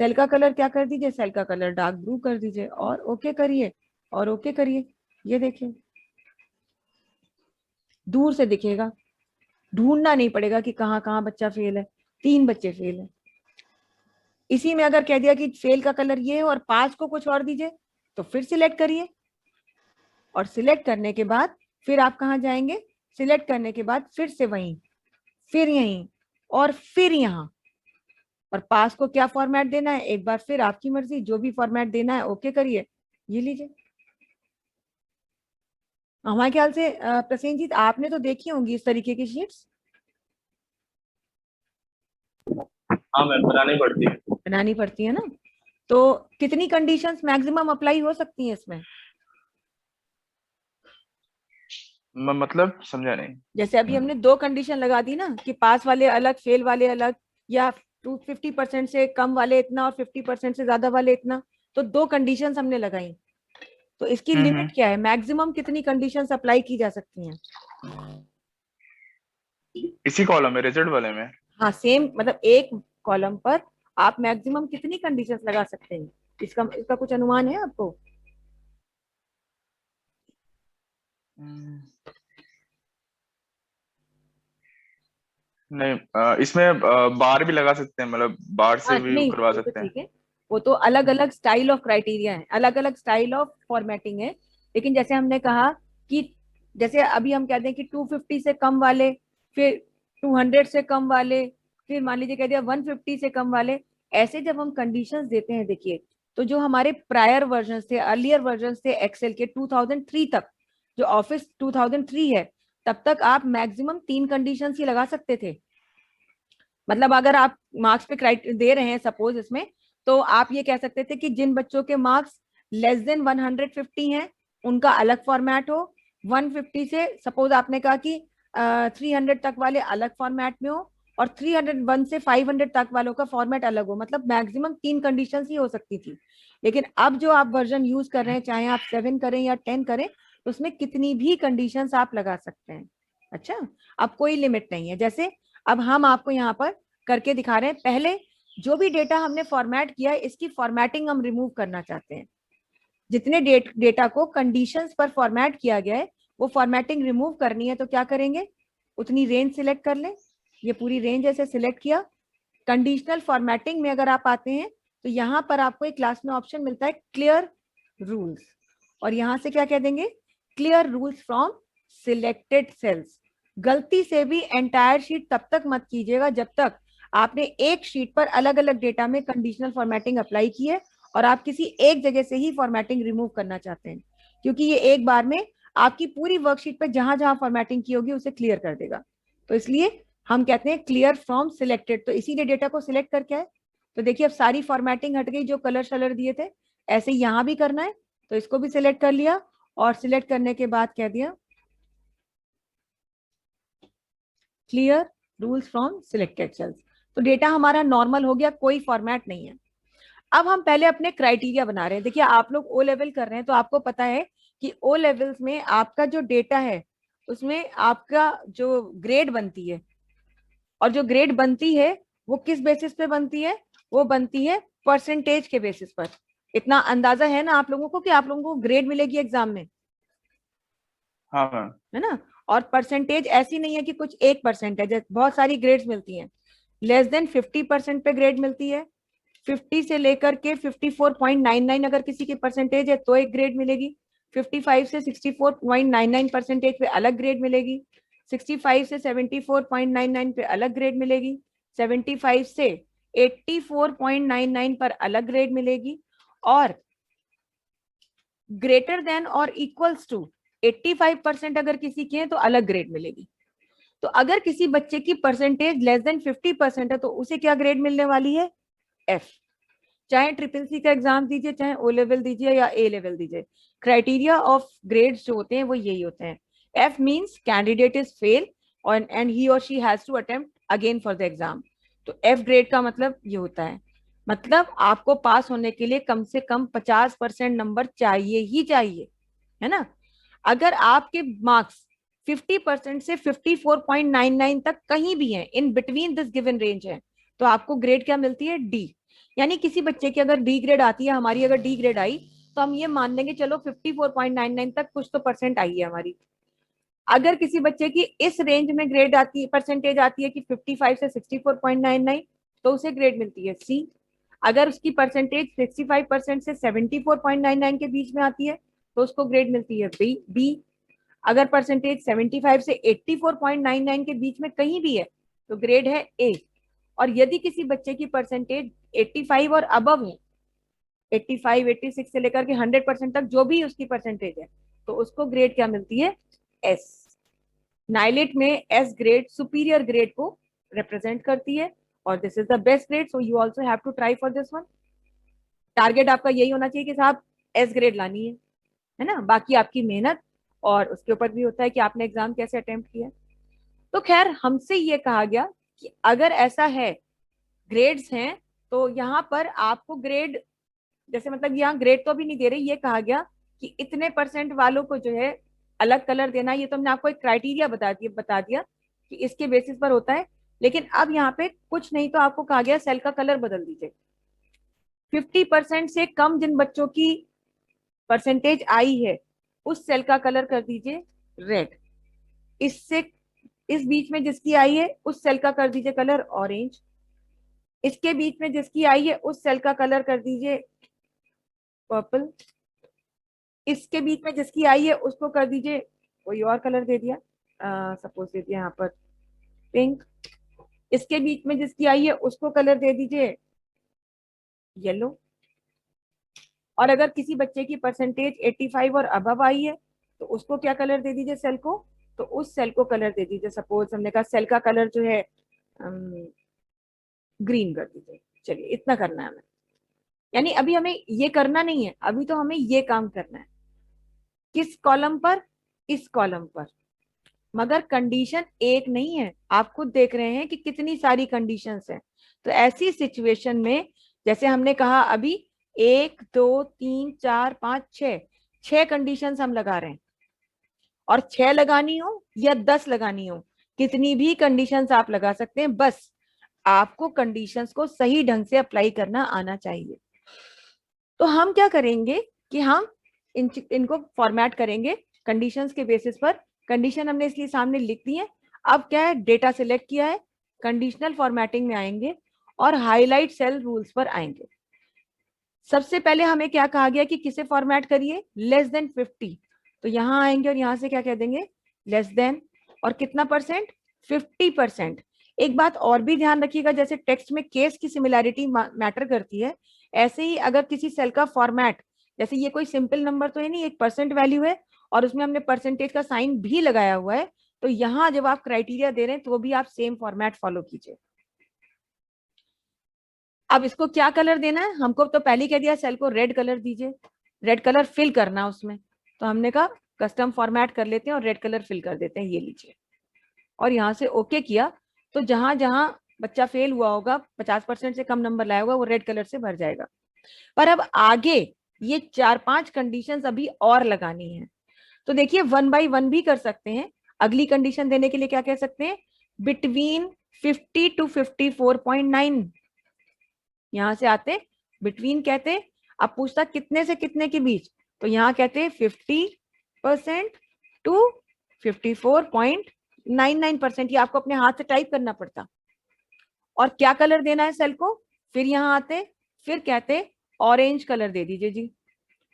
सेल का कलर क्या कर दीजिए, सेल का कलर डार्क ब्लू कर दीजिए और ओके करिए और ओके करिए। ये देखिए दूर से दिखेगा, ढूंढना नहीं पड़ेगा कि कहाँ कहाँ बच्चा फेल है। 3 बच्चे फेल है। इसी में अगर कह दिया कि फेल का कलर ये है और पास को कुछ और दीजिए तो फिर सिलेक्ट करिए। और सिलेक्ट करने के बाद फिर आप कहाँ जाएंगे, सिलेक्ट करने के बाद फिर से वहीं, फिर यहीं और फिर यहाँ। और पास को क्या फॉर्मेट देना है, एक बार फिर आपकी मर्जी, जो भी फॉर्मेट देना है ओके करिए। ये लीजिए। हमारे ख्याल से प्रसेनजीत आपने तो देखी होंगी इस तरीके की शीट्स। हाँ मैम, बनानी पड़ती है। बनानी पड़ती है ना। तो कितनी कंडीशंस मैक्सिमम अप्लाई हो सकती हैं इसमें? मतलब समझा नहीं। जैसे अभी हमने 2 कंडीशन लगा दी ना कि पास वाले अलग, फेल वाले अलग, या 250% से कम वाले इतना और 50% से ज्यादा वाले इतना, तो 2 कंडीशंस हमने लगाई। तो इसकी लिमिट क्या है, मैक्सिमम कितनी कंडीशंस अप्लाई की जा सकती हैं? इसी कॉलम में, रिजल्ट वाले में? हाँ, सेम, मतलब एक कॉलम पर आप मैक्सिमम कितनी कंडीशंस लगा सकते हैं, इसका इसका कुछ अनुमान है आपको? हम्म, नहीं, इसमें बार भी लगा सकते हैं, मतलब बार से हाँ भी नहीं, करवा वो तो सकते हैं। ठीक है, वो तो अलग अलग स्टाइल ऑफ क्राइटेरिया है, अलग अलग स्टाइल ऑफ फॉर्मेटिंग है। लेकिन जैसे हमने कहा कि जैसे अभी हम कहते हैं कि 250 से कम वाले, फिर 200 से कम वाले, फिर मान लीजिए कह दिया 150 से कम वाले, ऐसे जब हम कंडीशंस देते हैं, देखिए, तो जो हमारे प्रायर वर्जन थे, अर्लियर वर्जन थे एक्सेल के 2003 तक, जो ऑफिस 2003 है, तब तक आप मैक्सिमम 3 कंडीशंस ही लगा सकते थे। मतलब अगर आप मार्क्स पे क्राइटेरिया दे रहे हैं सपोज इसमें, तो आप ये कह सकते थे कि जिन बच्चों के मार्क्स लेस देन 150 हैं उनका अलग फॉर्मेट हो, 150 से सपोज आपने कहा कि 300 तक वाले अलग फॉर्मेट में हो, और 301 से 500 तक वालों का फॉर्मेट अलग हो। मतलब मैक्सिमम 3 कंडीशंस ही हो सकती थी। लेकिन अब जो आप वर्जन यूज कर रहे हैं, चाहे आप 7 करें या 10 करें, तो उसमें कितनी भी कंडीशंस आप लगा सकते हैं। अच्छा, अब कोई लिमिट नहीं है। जैसे अब हम आपको यहाँ पर करके दिखा रहे हैं, पहले जो भी डेटा हमने फॉर्मेट किया है इसकी फॉर्मेटिंग हम रिमूव करना चाहते हैं। जितने डेटा को कंडीशंस पर फॉर्मेट किया गया है वो फॉर्मेटिंग रिमूव करनी है, तो क्या करेंगे, उतनी रेंज सिलेक्ट कर लें। ये पूरी रेंज ऐसे सिलेक्ट किया। कंडीशनल फॉर्मेटिंग में अगर आप आते हैं तो यहाँ पर आपको एक क्लास में ऑप्शन मिलता है क्लियर रूल्स, और यहाँ से क्या कह देंगे, clear rules from selected cells. गलती से भी एंटायर शीट तब तक मत कीजिएगा जब तक आपने एक शीट पर अलग अलग डेटा में कंडीशनल फॉर्मेटिंग अप्लाई की है और आप किसी एक जगह से ही फॉर्मेटिंग रिमूव करना चाहते हैं, क्योंकि ये एक बार में आपकी पूरी वर्कशीट पर जहां जहां फॉर्मेटिंग की होगी उसे क्लियर कर देगा। तो इसलिए हम कहते हैं क्लियर फ्रॉम सिलेक्टेड, तो इसीलिए डेटा को सिलेक्ट करके आए। तो देखिए अब सारी फॉर्मेटिंग हट गई, जो कलर शलर दिए थे, ऐसे यहाँ भी करना है, तो इसको भी सिलेक्ट कर लिया, और सिलेक्ट करने के बाद कह दिया clear rules from selected cells. तो डेटा हमारा नॉर्मल हो गया, कोई फॉर्मेट नहीं है। अब हम पहले अपने क्राइटेरिया बना रहे हैं। देखिए आप लोग ओ लेवल कर रहे हैं तो आपको पता है कि ओ लेवल्स में आपका जो डेटा है उसमें आपका जो ग्रेड बनती है, और जो ग्रेड बनती है वो किस बेसिस पे बनती है, वो बनती है परसेंटेज के बेसिस पर। इतना अंदाजा है ना आप लोगों को कि आप लोगों को ग्रेड मिलेगी एग्जाम में, हाँ मैम। है ना। और परसेंटेज ऐसी नहीं है कि कुछ 1% है, जैसे बहुत सारी ग्रेड्स मिलती हैं। लेस देन 50% पे ग्रेड मिलती है, 50 से लेकर के 54.99 अगर किसी की परसेंटेज है तो एक ग्रेड मिलेगी, 55 से 64.99 परसेंटेज पे अलग ग्रेड मिलेगी, 65 से 74.99 पे अलग ग्रेड मिलेगी, 75 से 84.99 पर अलग ग्रेड मिलेगी, और ग्रेटर देन और इक्वल्स टू 85% अगर किसी की है तो अलग ग्रेड मिलेगी। तो अगर किसी बच्चे की परसेंटेज लेस देन 50% है तो उसे क्या ग्रेड मिलने वाली है, एफ। चाहे ट्रिपल सी का एग्जाम दीजिए, चाहे ओ लेवल दीजिए या ए लेवल दीजिए, क्राइटेरिया ऑफ ग्रेड्स जो होते हैं वो यही होते हैं। F means candidate is fail and he और she has to attempt again for the exam. तो एफ ग्रेड का मतलब ये होता है, मतलब आपको पास होने के लिए कम से कम 50% नंबर चाहिए ही चाहिए, है ना। अगर आपके मार्क्स 50% से 54.99 तक कहीं भी हैं, in between this given range है, तो आपको ग्रेड क्या मिलती है, डी। यानी किसी बच्चे की अगर डी ग्रेड आती है, हमारी अगर डी ग्रेड आई, तो हम ये मान लेंगे चलो 54.99 तक कुछ तो परसेंट आई है हमारी। अगर किसी बच्चे की इस रेंज में ग्रेड आती है, परसेंटेज आती है कि 55 से 64.99, तो उसे ग्रेड मिलती है सी। अगर उसकी परसेंटेज 65% से 74.99 के बीच में आती है तो उसको ग्रेड मिलती है बी बी। अगर परसेंटेज 75 से 84.99 के बीच में कहीं भी है तो ग्रेड है ए। और यदि किसी बच्चे की परसेंटेज 85 और अबव है, 85, 86 से लेकर के 100% तक जो भी उसकी परसेंटेज है, तो उसको ग्रेड क्या मिलती है, एस। नाइलेट में एस ग्रेड सुपीरियर ग्रेड को रिप्रेजेंट करती है, और this is the best grade, so you also have to try for this one. Target आपका यही होना चाहिए कि साहब एस ग्रेड लानी है ना, बाकी आपकी मेहनत और उसके ऊपर भी होता है कि आपने एग्जाम कैसे अटेम्प्ट किया। तो खैर हमसे ये कहा गया कि अगर ऐसा है ग्रेड्स हैं तो यहाँ पर आपको ग्रेड, जैसे मतलब यहाँ ग्रेड तो अभी नहीं दे रही, ये कहा गया कि इतने % वालों को जो है अलग कलर देना। ये तो हमने आपको एक क्राइटेरिया बता दिया कि इसके बेसिस पर होता है। लेकिन अब यहाँ पे कुछ नहीं तो आपको कहा गया सेल का कलर बदल दीजिए। 50% से कम जिन बच्चों की परसेंटेज आई है उस सेल का कलर कर दीजिए रेड। इससे इस बीच में जिसकी आई है उस सेल का कर दीजिए कलर ऑरेंज। इसके बीच में जिसकी आई है उस सेल का कलर कर दीजिए पर्पल। इसके बीच में जिसकी आई है उसको कर दीजिए कोई और कलर दे दिया, सपोज दे दिया यहाँ पर पिंक। इसके बीच में जिसकी आई है उसको कलर दे दीजिए येलो। और अगर किसी बच्चे की परसेंटेज 85 और अबव आई है तो उसको क्या कलर दे दीजिए सेल को, तो उस सेल को कलर दे दीजिए, सपोज हमने कहा सेल का कलर जो है ग्रीन कर दीजिए। चलिए इतना करना है हमें, यानी अभी हमें ये करना नहीं है, अभी तो हमें ये काम करना है। किस कॉलम पर? इस कॉलम पर। मगर कंडीशन एक नहीं है, आप खुद देख रहे हैं कि कितनी सारी कंडीशंस हैं। तो ऐसी सिचुएशन में जैसे हमने कहा अभी 1 2 3 4 5 6 कंडीशंस हम लगा रहे हैं। और 6 लगानी हो या 10 लगानी हो, कितनी भी कंडीशंस आप लगा सकते हैं, बस आपको कंडीशंस को सही ढंग से अप्लाई करना आना चाहिए। तो हम क्या करेंगे कि हम इनको फॉर्मेट करेंगे कंडीशंस के बेसिस पर। कंडीशन हमने इसलिए सामने लिख दी है। अब क्या है, डेटा सिलेक्ट किया है, कंडीशनल फॉर्मेटिंग में आएंगे और हाईलाइट सेल रूल्स पर आएंगे। सबसे पहले हमें क्या कहा गया कि किसे फॉर्मेट करिए, लेस देन 50। तो यहाँ आएंगे और यहाँ से क्या कह देंगे, लेस देन, और कितना %, 50%। एक बात और भी ध्यान रखिएगा, जैसे टेक्स्ट में केस की सिमिलैरिटी मैटर करती है, ऐसे ही अगर किसी सेल का फॉर्मेट, जैसे ये कोई सिंपल नंबर तो है नहीं, एक % वैल्यू है और उसमें हमने परसेंटेज का साइन भी लगाया हुआ है, तो यहाँ जब आप क्राइटेरिया दे रहे हैं तो भी आप सेम फॉर्मेट फॉलो कीजिए। अब इसको क्या कलर देना है, हमको तो पहले ही कह दिया सेल को रेड कलर दीजिए, रेड कलर फिल करना उसमें। तो हमने कहा कस्टम फॉर्मेट कर लेते हैं और रेड कलर फिल कर देते हैं, ये लीजिए। और यहाँ से ओके किया तो जहां जहां बच्चा फेल हुआ होगा, 50% से कम नंबर लाया होगा, वो रेड कलर से भर जाएगा। पर अब आगे ये 4-5 कंडीशंस अभी और लगानी है। तो देखिए 1 by 1 भी कर सकते हैं। अगली कंडीशन देने के लिए क्या कह सकते हैं, बिटवीन 50 to 54.9। यहां से आते बिटवीन कहते, अब पूछता कितने से कितने के बीच, तो यहाँ कहते 50% to 54.99%। ये आपको अपने हाथ से टाइप करना पड़ता। और क्या कलर देना है सेल को, फिर यहाँ आते, फिर कहते ऑरेंज कलर दे दीजिए जी,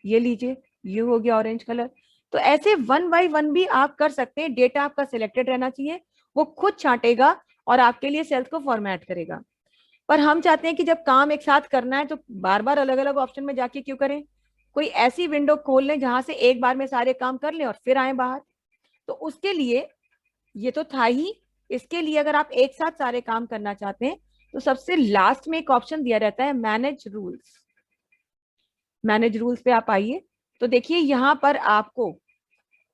ये लीजिए, ये हो गया ऑरेंज कलर। तो ऐसे 1 by 1 भी आप कर सकते हैं। डेटा आपका सिलेक्टेड रहना चाहिए, वो खुद छांटेगा और आपके लिए सेल्स को फॉर्मेट करेगा। पर हम चाहते हैं कि जब काम एक साथ करना है तो बार बार अलग अलग ऑप्शन में जाके क्यों करें, कोई ऐसी विंडो खोल लें जहां से एक बार में सारे काम कर लें और फिर आए बाहर। तो उसके लिए ये तो था ही, इसके लिए अगर आप एक साथ सारे काम करना चाहते हैं तो सबसे लास्ट में एक ऑप्शन दिया रहता है मैनेज रूल्स। मैनेज रूल्स पे आप आइए तो देखिए यहाँ पर आपको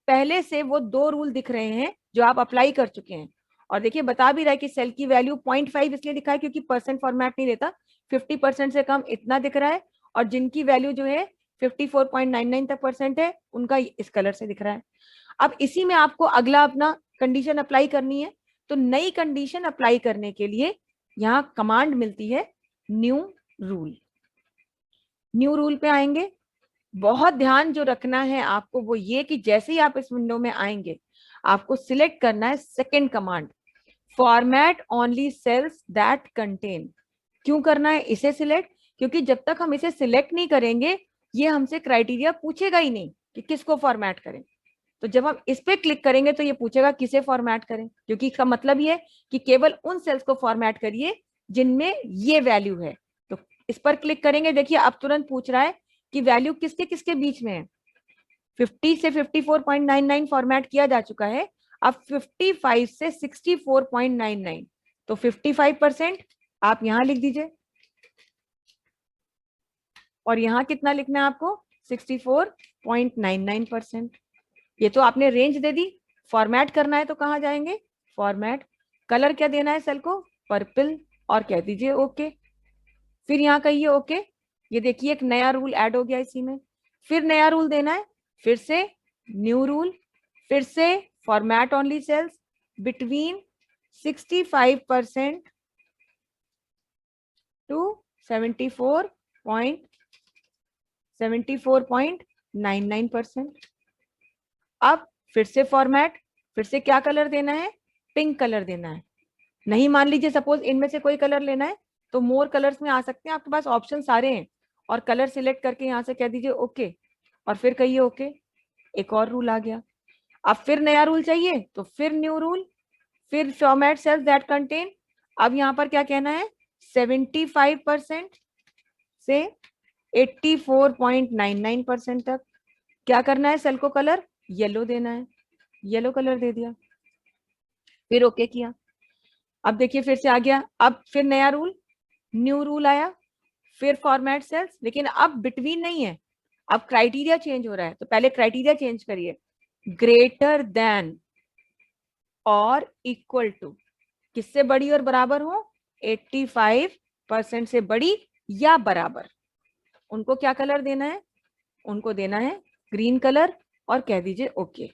पहले से वो 2 रूल दिख रहे हैं जो आप अप्लाई कर चुके हैं। और देखिए बता भी रहा है कि सेल की वैल्यू 0.5 इसलिए दिखा है क्योंकि % फॉर्मेट नहीं लेता, 50% से कम इतना दिख रहा है, और जिनकी वैल्यू जो है 54.99 तक % है उनका इस कलर से दिख रहा है। अब इसी में आपको अगला अपना कंडीशन अप्लाई करनी है। तो नई कंडीशन अप्लाई करने के लिए यहाँ कमांड मिलती है न्यू रूल। न्यू रूल पे आएंगे। बहुत ध्यान जो रखना है आपको वो ये कि जैसे ही आप इस विंडो में आएंगे आपको सिलेक्ट करना है second command, format only cells that contain. क्यों करना है इसे सिलेक्ट, क्योंकि जब तक हम इसे सिलेक्ट नहीं करेंगे ये हमसे क्राइटेरिया पूछेगा ही नहीं कि किसको फॉर्मेट करें। तो जब हम इस पे क्लिक करेंगे तो ये पूछेगा किसे फॉर्मेट करें, क्योंकि इसका मतलब ये है कि केवल उन सेल्स को फॉर्मेट करिए जिनमें ये वैल्यू है। तो इस पर क्लिक करेंगे, देखिए अब तुरंत पूछ रहा है कि वैल्यू किसके किसके बीच में है। 50 से 54.99 फॉर्मेट किया जा चुका है, अब 55 से 64.99, तो 55% आप यहां लिख दीजिए और यहाँ कितना लिखना है आपको 64.99%। ये तो आपने रेंज दे दी। फॉर्मेट करना है तो कहाँ जाएंगे, फॉर्मेट, कलर क्या देना है सेल को, पर्पल, और कह दीजिए ओके। फिर यहाँ कहिए ओके। ये देखिए एक नया रूल ऐड हो गया इसी में। फिर नया रूल देना है, फिर से न्यू रूल, फिर से format only cells between 65% to 74.99%। अब फिर से फॉर्मेट, फिर से क्या कलर देना है, पिंक कलर देना है। नहीं मान लीजिए सपोज इनमें से कोई कलर लेना है तो मोर कलर्स में आ सकते हैं, आपके पास ऑप्शन सारे हैं, और कलर सिलेक्ट करके यहाँ से कह दीजिए ओके, और फिर कहिए ओके। एक और रूल आ गया। अब फिर नया रूल चाहिए तो फिर न्यू रूल, फिर फॉर्मेट सेल्स दैट कंटेन, अब यहाँ पर क्या कहना है 75% से 84.99% तक। क्या करना है, सेल को कलर येलो देना है, येलो कलर दे दिया, फिर ओके किया। अब देखिए फिर से आ गया। अब फिर नया रूल, न्यू रूल आया, फिर फॉर्मेट सेल्स, लेकिन अब बिटवीन नहीं है, अब क्राइटेरिया चेंज हो रहा है। तो पहले क्राइटेरिया चेंज करिए, ग्रेटर देन और इक्वल टू, किससे बड़ी और बराबर हो, 85% से बड़ी या बराबर। उनको क्या कलर देना है, उनको देना है ग्रीन कलर, और कह दीजिए ओके,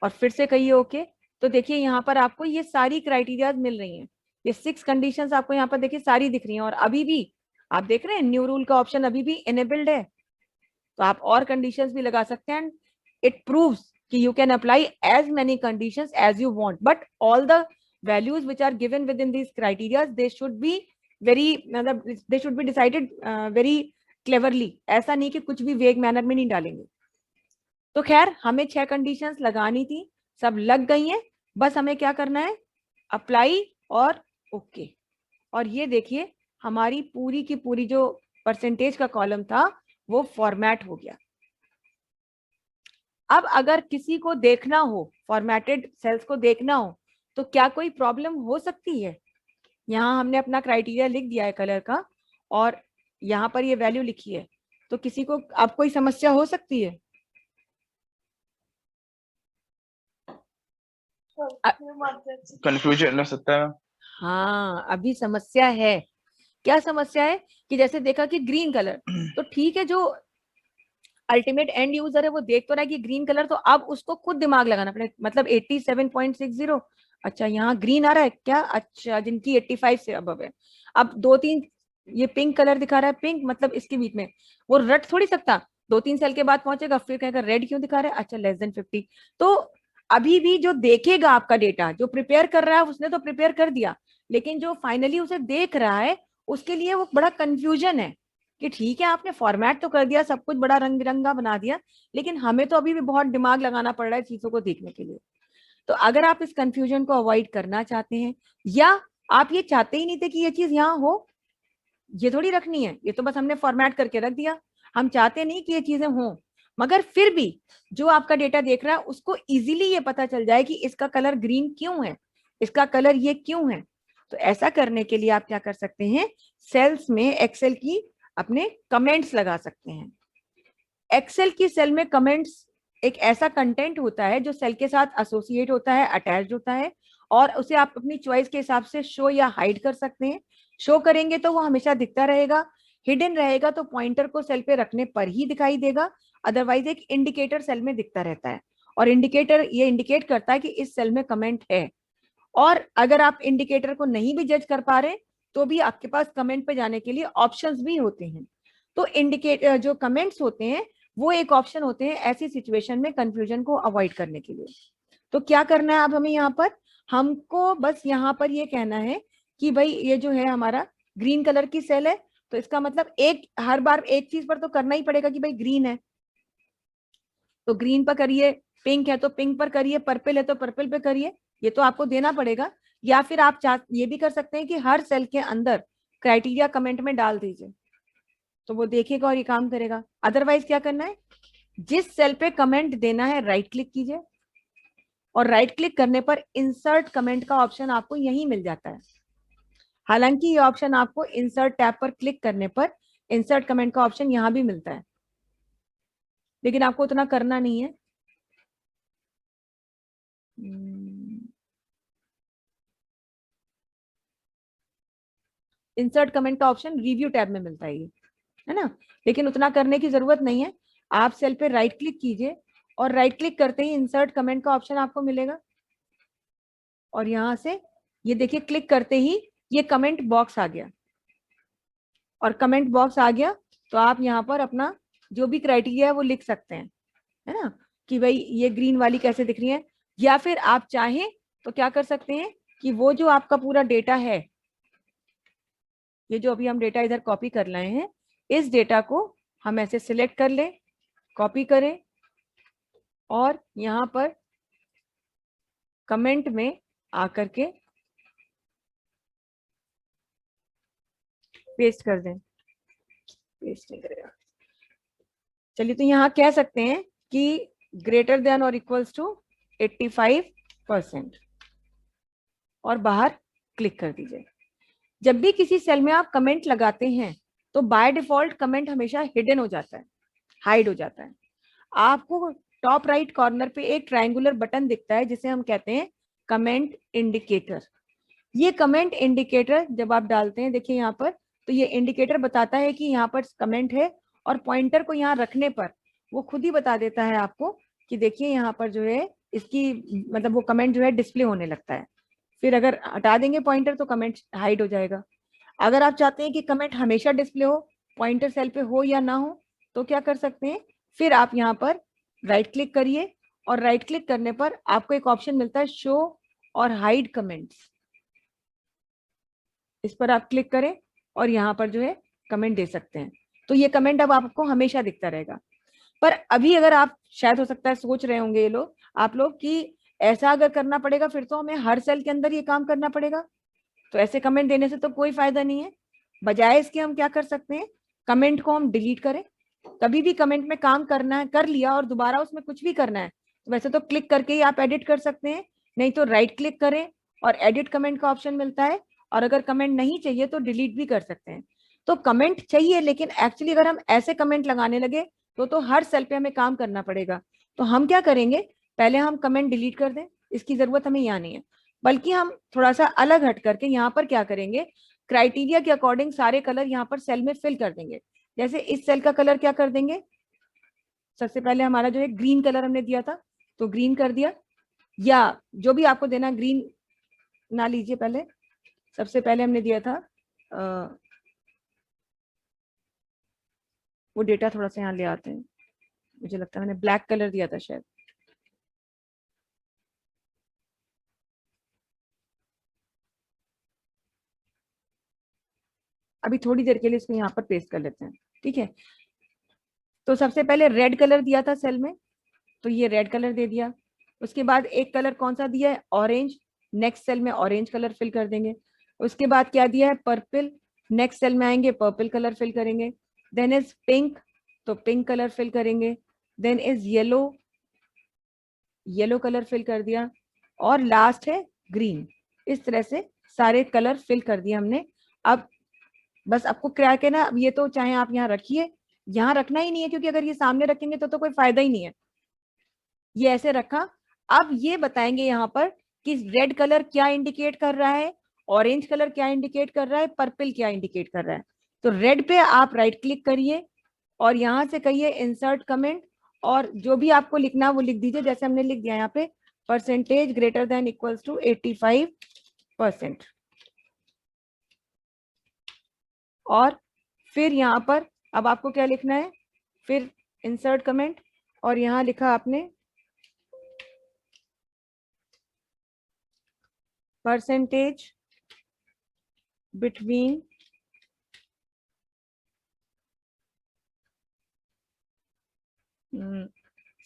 और फिर से कहिए ओके। तो देखिए यहाँ पर आपको ये सारी क्राइटेरियाज मिल रही हैं, ये 6 कंडीशंस आपको यहाँ पर देखिए सारी दिख रही हैं, और अभी भी आप देख रहे हैं न्यू रूल का ऑप्शन अभी भी इनेबल्ड है, तो आप और कंडीशंस भी लगा सकते हैं। इट प्रूव्स कि you can apply as many conditions as you want, but all the values which are given within these criteria they should be very मतलब they should be decided very cleverly, ऐसा नहीं कि कुछ भी वेग मैनर में नहीं डालेंगे। तो खैर हमें 6 कंडीशंस लगानी थी, सब लग गई हैं, बस हमें क्या करना है, अप्लाई और ओके। और ये देखिए हमारी पूरी की पूरी जो परसेंटेज का कॉलम था वो फॉर्मेट हो गया। अब अगर किसी को देखना हो, फॉर्मेटेड सेल्स को देखना हो, तो क्या कोई प्रॉब्लम हो सकती है। यहाँ हमने अपना क्राइटेरिया लिख दिया है कलर का, और यहाँ पर ये वैल्यू लिखी है, तो किसी को अब कोई समस्या हो सकती है। कंफ्यूजन हो सकता है। हाँ अभी समस्या है। क्या समस्या है कि जैसे देखा कि ग्रीन कलर, तो ठीक है, जो अल्टीमेट एंड यूजर है वो देख तो रहा है कि ग्रीन कलर, तो अब उसको खुद दिमाग लगाना पड़ेगा, मतलब 87.60, अच्छा यहाँ ग्रीन आ रहा है क्या, अच्छा जिनकी 85 से अबव है। अब 2-3 ये पिंक कलर दिखा रहा है, पिंक मतलब इसके बीच में, वो रट थोड़ी सकता, 2-3 सेल के बाद पहुंचेगा, फिर कहेगा रेड क्यों दिखा रहा है, अच्छा लेस देन 50। तो अभी भी जो देखेगा आपका डेटा, जो प्रिपेयर कर रहा है उसने तो प्रिपेयर कर दिया, लेकिन जो फाइनली उसे देख रहा है उसके लिए वो बड़ा कंफ्यूजन है कि ठीक है आपने फॉर्मेट तो कर दिया, सब कुछ बड़ा रंग बिरंगा बना दिया, लेकिन हमें तो अभी भी बहुत दिमाग लगाना पड़ रहा है चीजों को देखने के लिए। तो अगर आप इस कंफ्यूजन को अवॉइड करना चाहते हैं, या आप ये चाहते ही नहीं थे कि ये चीज यहाँ हो, ये थोड़ी रखनी है, ये तो बस हमने फॉर्मेट करके रख दिया, हम चाहते नहीं कि ये चीजें हों, मगर फिर भी जो आपका डेटा देख रहा है उसको इजीली ये पता चल जाए कि इसका कलर ग्रीन क्यों है, इसका कलर ये क्यों है। तो ऐसा करने के लिए आप क्या कर सकते हैं, सेल्स में एक्सेल की अपने कमेंट्स लगा सकते हैं। एक्सेल की सेल में कमेंट्स एक ऐसा कंटेंट होता है जो सेल के साथ एसोसिएट होता है, अटैच्ड होता है, और उसे आप अपनी चॉइस के हिसाब से शो या हाइड कर सकते हैं। शो करेंगे तो वो हमेशा दिखता रहेगा, हिडन रहेगा तो पॉइंटर को सेल पे रखने पर ही दिखाई देगा, अदरवाइज एक इंडिकेटर सेल में दिखता रहता है, और इंडिकेटर ये इंडिकेट करता है कि इस सेल में कमेंट है। और अगर आप इंडिकेटर को नहीं भी जज कर पा रहे तो भी आपके पास कमेंट पे जाने के लिए ऑप्शंस भी होते हैं। तो इंडिकेटर जो कमेंट्स होते हैं वो एक ऑप्शन होते हैं ऐसी सिचुएशन में कंफ्यूजन को अवॉइड करने के लिए। तो क्या करना है अब हमें यहाँ पर, हमको बस यहाँ पर ये कहना है कि भाई ये जो है हमारा ग्रीन कलर की सेल है, तो इसका मतलब एक हर बार एक चीज पर तो करना ही पड़ेगा कि भाई ग्रीन है तो ग्रीन पर करिए, पिंक है तो पिंक पर करिए, पर्पल है तो पर्पल पे करिए, ये तो आपको देना पड़ेगा। या फिर आप ये भी कर सकते हैं कि हर सेल के अंदर क्राइटेरिया कमेंट में डाल दीजिए, तो वो देखेगा और ये काम करेगा। अदरवाइज क्या करना है, जिस सेल पे कमेंट देना है राइट क्लिक कीजिए, और राइट क्लिक करने पर इंसर्ट कमेंट का ऑप्शन आपको यहीं मिल जाता है। हालांकि ये ऑप्शन आपको इंसर्ट टैब पर क्लिक करने पर इंसर्ट कमेंट का ऑप्शन यहाँ भी मिलता है, लेकिन आपको उतना करना नहीं है। इंसर्ट कमेंट का ऑप्शन रिव्यू टैब में मिलता है ये, है ना, लेकिन उतना करने की जरूरत नहीं है। आप सेल पे राइट क्लिक कीजिए और राइट क्लिक करते ही इंसर्ट कमेंट का ऑप्शन आपको मिलेगा, और यहां से ये देखिए क्लिक करते ही ये कमेंट बॉक्स आ गया, और कमेंट बॉक्स आ गया तो आप यहाँ पर अपना जो भी क्राइटेरिया है वो लिख सकते हैं, है ना, कि भाई ये ग्रीन वाली कैसे दिख रही है, या फिर आप चाहें तो क्या कर सकते हैं कि वो जो आपका पूरा डेटा है, ये जो अभी हम डेटा इधर कॉपी कर लाए हैं, इस डेटा को हम ऐसे सिलेक्ट कर लें, कॉपी करें और यहाँ पर कमेंट में आकर के पेस्ट कर दें। पेस्ट नहीं करेगा, चलिए, तो यहाँ कह सकते हैं कि ग्रेटर देन और इक्वल्स टू 85% और बाहर क्लिक कर दीजिए। जब भी किसी सेल में आप कमेंट लगाते हैं तो बाय डिफॉल्ट कमेंट हमेशा हिडन हो जाता है, हाइड हो जाता है। आपको टॉप राइट कॉर्नर पे एक ट्रायंगुलर बटन दिखता है जिसे हम कहते हैं कमेंट इंडिकेटर। ये कमेंट इंडिकेटर जब आप डालते हैं, देखिए यहाँ पर, तो ये इंडिकेटर बताता है कि यहाँ पर कमेंट है, और पॉइंटर को यहाँ रखने पर वो खुद ही बता देता है आपको कि देखिए यहाँ पर जो है इसकी मतलब वो कमेंट जो है डिस्प्ले होने लगता है। फिर अगर हटा देंगे पॉइंटर तो कमेंट हाइड हो जाएगा। अगर आप चाहते हैं कि कमेंट हमेशा डिस्प्ले हो, पॉइंटर सेल पे हो या ना हो, तो क्या कर सकते हैं, फिर आप यहाँ पर राइट क्लिक करिए, और राइट क्लिक करने पर आपको एक ऑप्शन मिलता है शो और हाइड कमेंट्स। इस पर आप क्लिक करें और यहाँ पर जो है कमेंट दे सकते हैं, तो ये कमेंट अब आपको हमेशा दिखता रहेगा। पर अभी अगर आप शायद हो सकता है सोच रहे होंगे ये लोग, आप लोग, कि ऐसा अगर करना पड़ेगा फिर तो हमें हर सेल के अंदर ये काम करना पड़ेगा, तो ऐसे कमेंट देने से तो कोई फायदा नहीं है। बजाय इसके हम क्या कर सकते हैं, कमेंट को हम डिलीट करें। कभी भी कमेंट में काम करना है, कर लिया और दोबारा उसमें कुछ भी करना है तो वैसे तो क्लिक करके ही आप एडिट कर सकते हैं, नहीं तो राइट क्लिक करें और एडिट कमेंट का ऑप्शन मिलता है, और अगर कमेंट नहीं चाहिए तो डिलीट भी कर सकते हैं। तो कमेंट चाहिए, लेकिन एक्चुअली अगर हम ऐसे कमेंट लगाने लगे तो हर सेल पे हमें काम करना पड़ेगा। तो हम क्या करेंगे, पहले हम कमेंट डिलीट कर दें, इसकी जरूरत हमें यहाँ नहीं है, बल्कि हम थोड़ा सा अलग हट करके यहाँ पर क्या करेंगे, क्राइटेरिया के अकॉर्डिंग सारे कलर यहाँ पर सेल में फिल कर देंगे। जैसे इस सेल का कलर क्या कर देंगे, सबसे पहले हमारा जो है ग्रीन कलर हमने दिया था तो ग्रीन कर दिया, या जो भी आपको देना, ग्रीन ना लीजिए, पहले सबसे पहले हमने दिया था वो डेटा थोड़ा सा यहाँ ले आते हैं, मुझे लगता है मैंने ब्लैक कलर दिया था शायद। अभी थोड़ी देर के लिए इसको यहाँ पर पेस्ट कर लेते हैं, ठीक है। तो सबसे पहले रेड कलर दिया था सेल में, तो ये रेड कलर दे दिया। उसके बाद एक कलर कौन सा दिया है, ऑरेंज, नेक्स्ट सेल में ऑरेंज कलर फिल कर देंगे। उसके बाद क्या दिया है, पर्पल, नेक्स्ट सेल में आएंगे पर्पल कलर फिल करेंगे। देन इज पिंक, तो पिंक कलर फिल करेंगे। Then is yellow, yellow colour fill कर दिया, और लास्ट है ग्रीन। इस तरह से सारे कलर फिल कर दिए हमने। अब बस आपको क्या कहना, अब ये तो चाहे आप यहाँ रखिए, यहाँ रखना ही नहीं है, क्योंकि अगर ये सामने रखेंगे तो कोई फायदा ही नहीं है। ये ऐसे रखा। अब ये बताएंगे यहाँ पर कि रेड कलर क्या इंडिकेट कर रहा है, ऑरेंज कलर क्या इंडिकेट कर रहा है, पर्पल क्या इंडिकेट कर रहा है। तो रेड पे आप राइट क्लिक करिए और यहाँ से कहिए इंसर्ट कमेंट, और जो भी आपको लिखना है वो लिख दीजिए। जैसे हमने लिख दिया यहाँ पे percentage greater than equals to 85%, और फिर यहाँ पर अब आपको क्या लिखना है, फिर इंसर्ट कमेंट, और यहाँ लिखा आपने परसेंटेज बिटवीन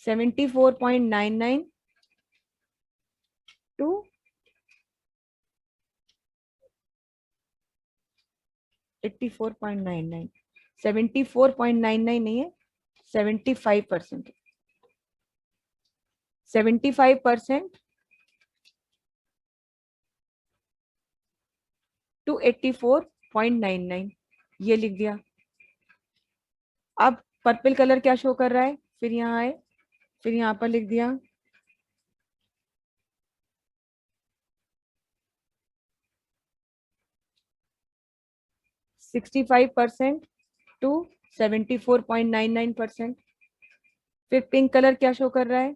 74.99 टू 84.99, 74.99 नहीं है, 75%, 75% टू 84.99, ये लिख दिया। अब पर्पल कलर क्या शो कर रहा है, फिर यहाँ आए, फिर यहाँ पर लिख दिया 65% टू 74.99%। फिर पिंक कलर क्या शो कर रहा है,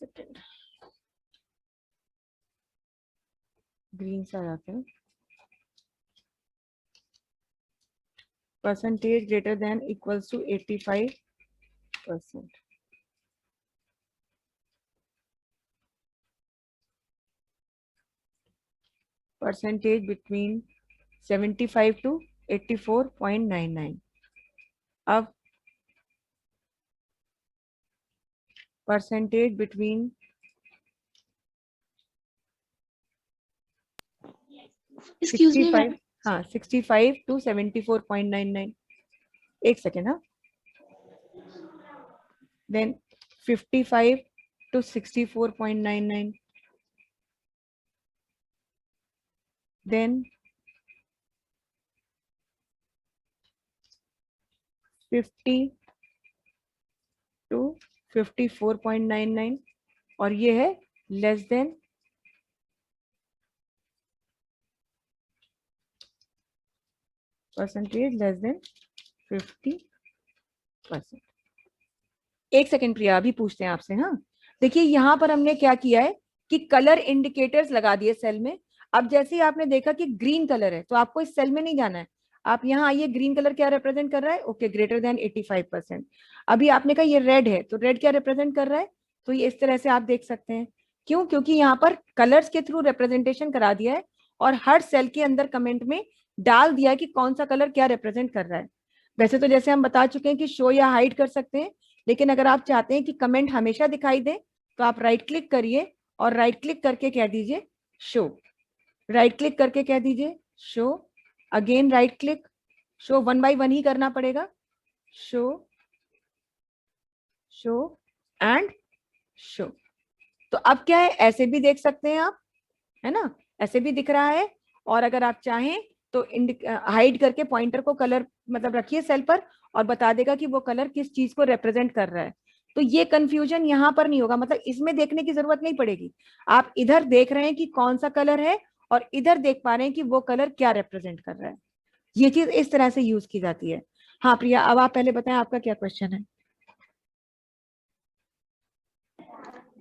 सेकंड, ग्रीन से आ जाते हैं, percentage greater than equals to 85%। Percentage between 75 to 84.99। अब परसेंटेज बिटवीन एक्सक्यूज मी 65, हाँ 65 टू 74.99। एक सेकेंड, हाँ, देन 55 टू 64.99, then 50 to 54.99, और ये है less than percentage less than 50%। एक सेकेंड प्रिया, अभी पूछते हैं आपसे। हाँ देखिए यहाँ पर हमने क्या किया है कि कलर इंडिकेटर्स लगा दिए सेल में। अब जैसे ही आपने देखा कि ग्रीन कलर है तो आपको इस सेल में नहीं जाना है, आप यहाँ आइए, ग्रीन कलर क्या रिप्रेजेंट कर रहा है, ओके ग्रेटर देन 85%। अभी आपने कहा ये रेड है, तो रेड क्या रिप्रेजेंट कर रहा है, तो ये इस तरह से आप देख सकते हैं। क्यों, क्योंकि यहाँ पर कलर्स के थ्रू रिप्रेजेंटेशन करा दिया है और हर सेल के अंदर कमेंट में डाल दिया है कि कौन सा कलर क्या रिप्रेजेंट कर रहा है। वैसे तो जैसे हम बता चुके हैं कि शो या हाइड कर सकते हैं, लेकिन अगर आप चाहते हैं कि कमेंट हमेशा दिखाई दे तो आप राइट क्लिक करिए और राइट क्लिक करके कह दीजिए शो, राइट क्लिक करके कह दीजिए show, again right click, show, 1 by 1 ही करना पड़ेगा, शो, शो एंड शो। तो अब क्या है, ऐसे भी देख सकते हैं आप, है ना, ऐसे भी दिख रहा है। और अगर आप चाहें तो हाइड करके पॉइंटर को कलर मतलब रखिए सेल पर और बता देगा कि वो कलर किस चीज को रिप्रेजेंट कर रहा है। तो ये कंफ्यूजन यहाँ पर नहीं होगा, मतलब इसमें देखने की जरूरत नहीं पड़ेगी। आप इधर देख रहे हैं कि कौन सा कलर है और इधर देख पा रहे हैं कि वो कलर क्या रिप्रेजेंट कर रहा है। ये चीज इस तरह से यूज की जाती है। हाँ प्रिया, अब आप पहले बताएं आपका क्या क्वेश्चन है।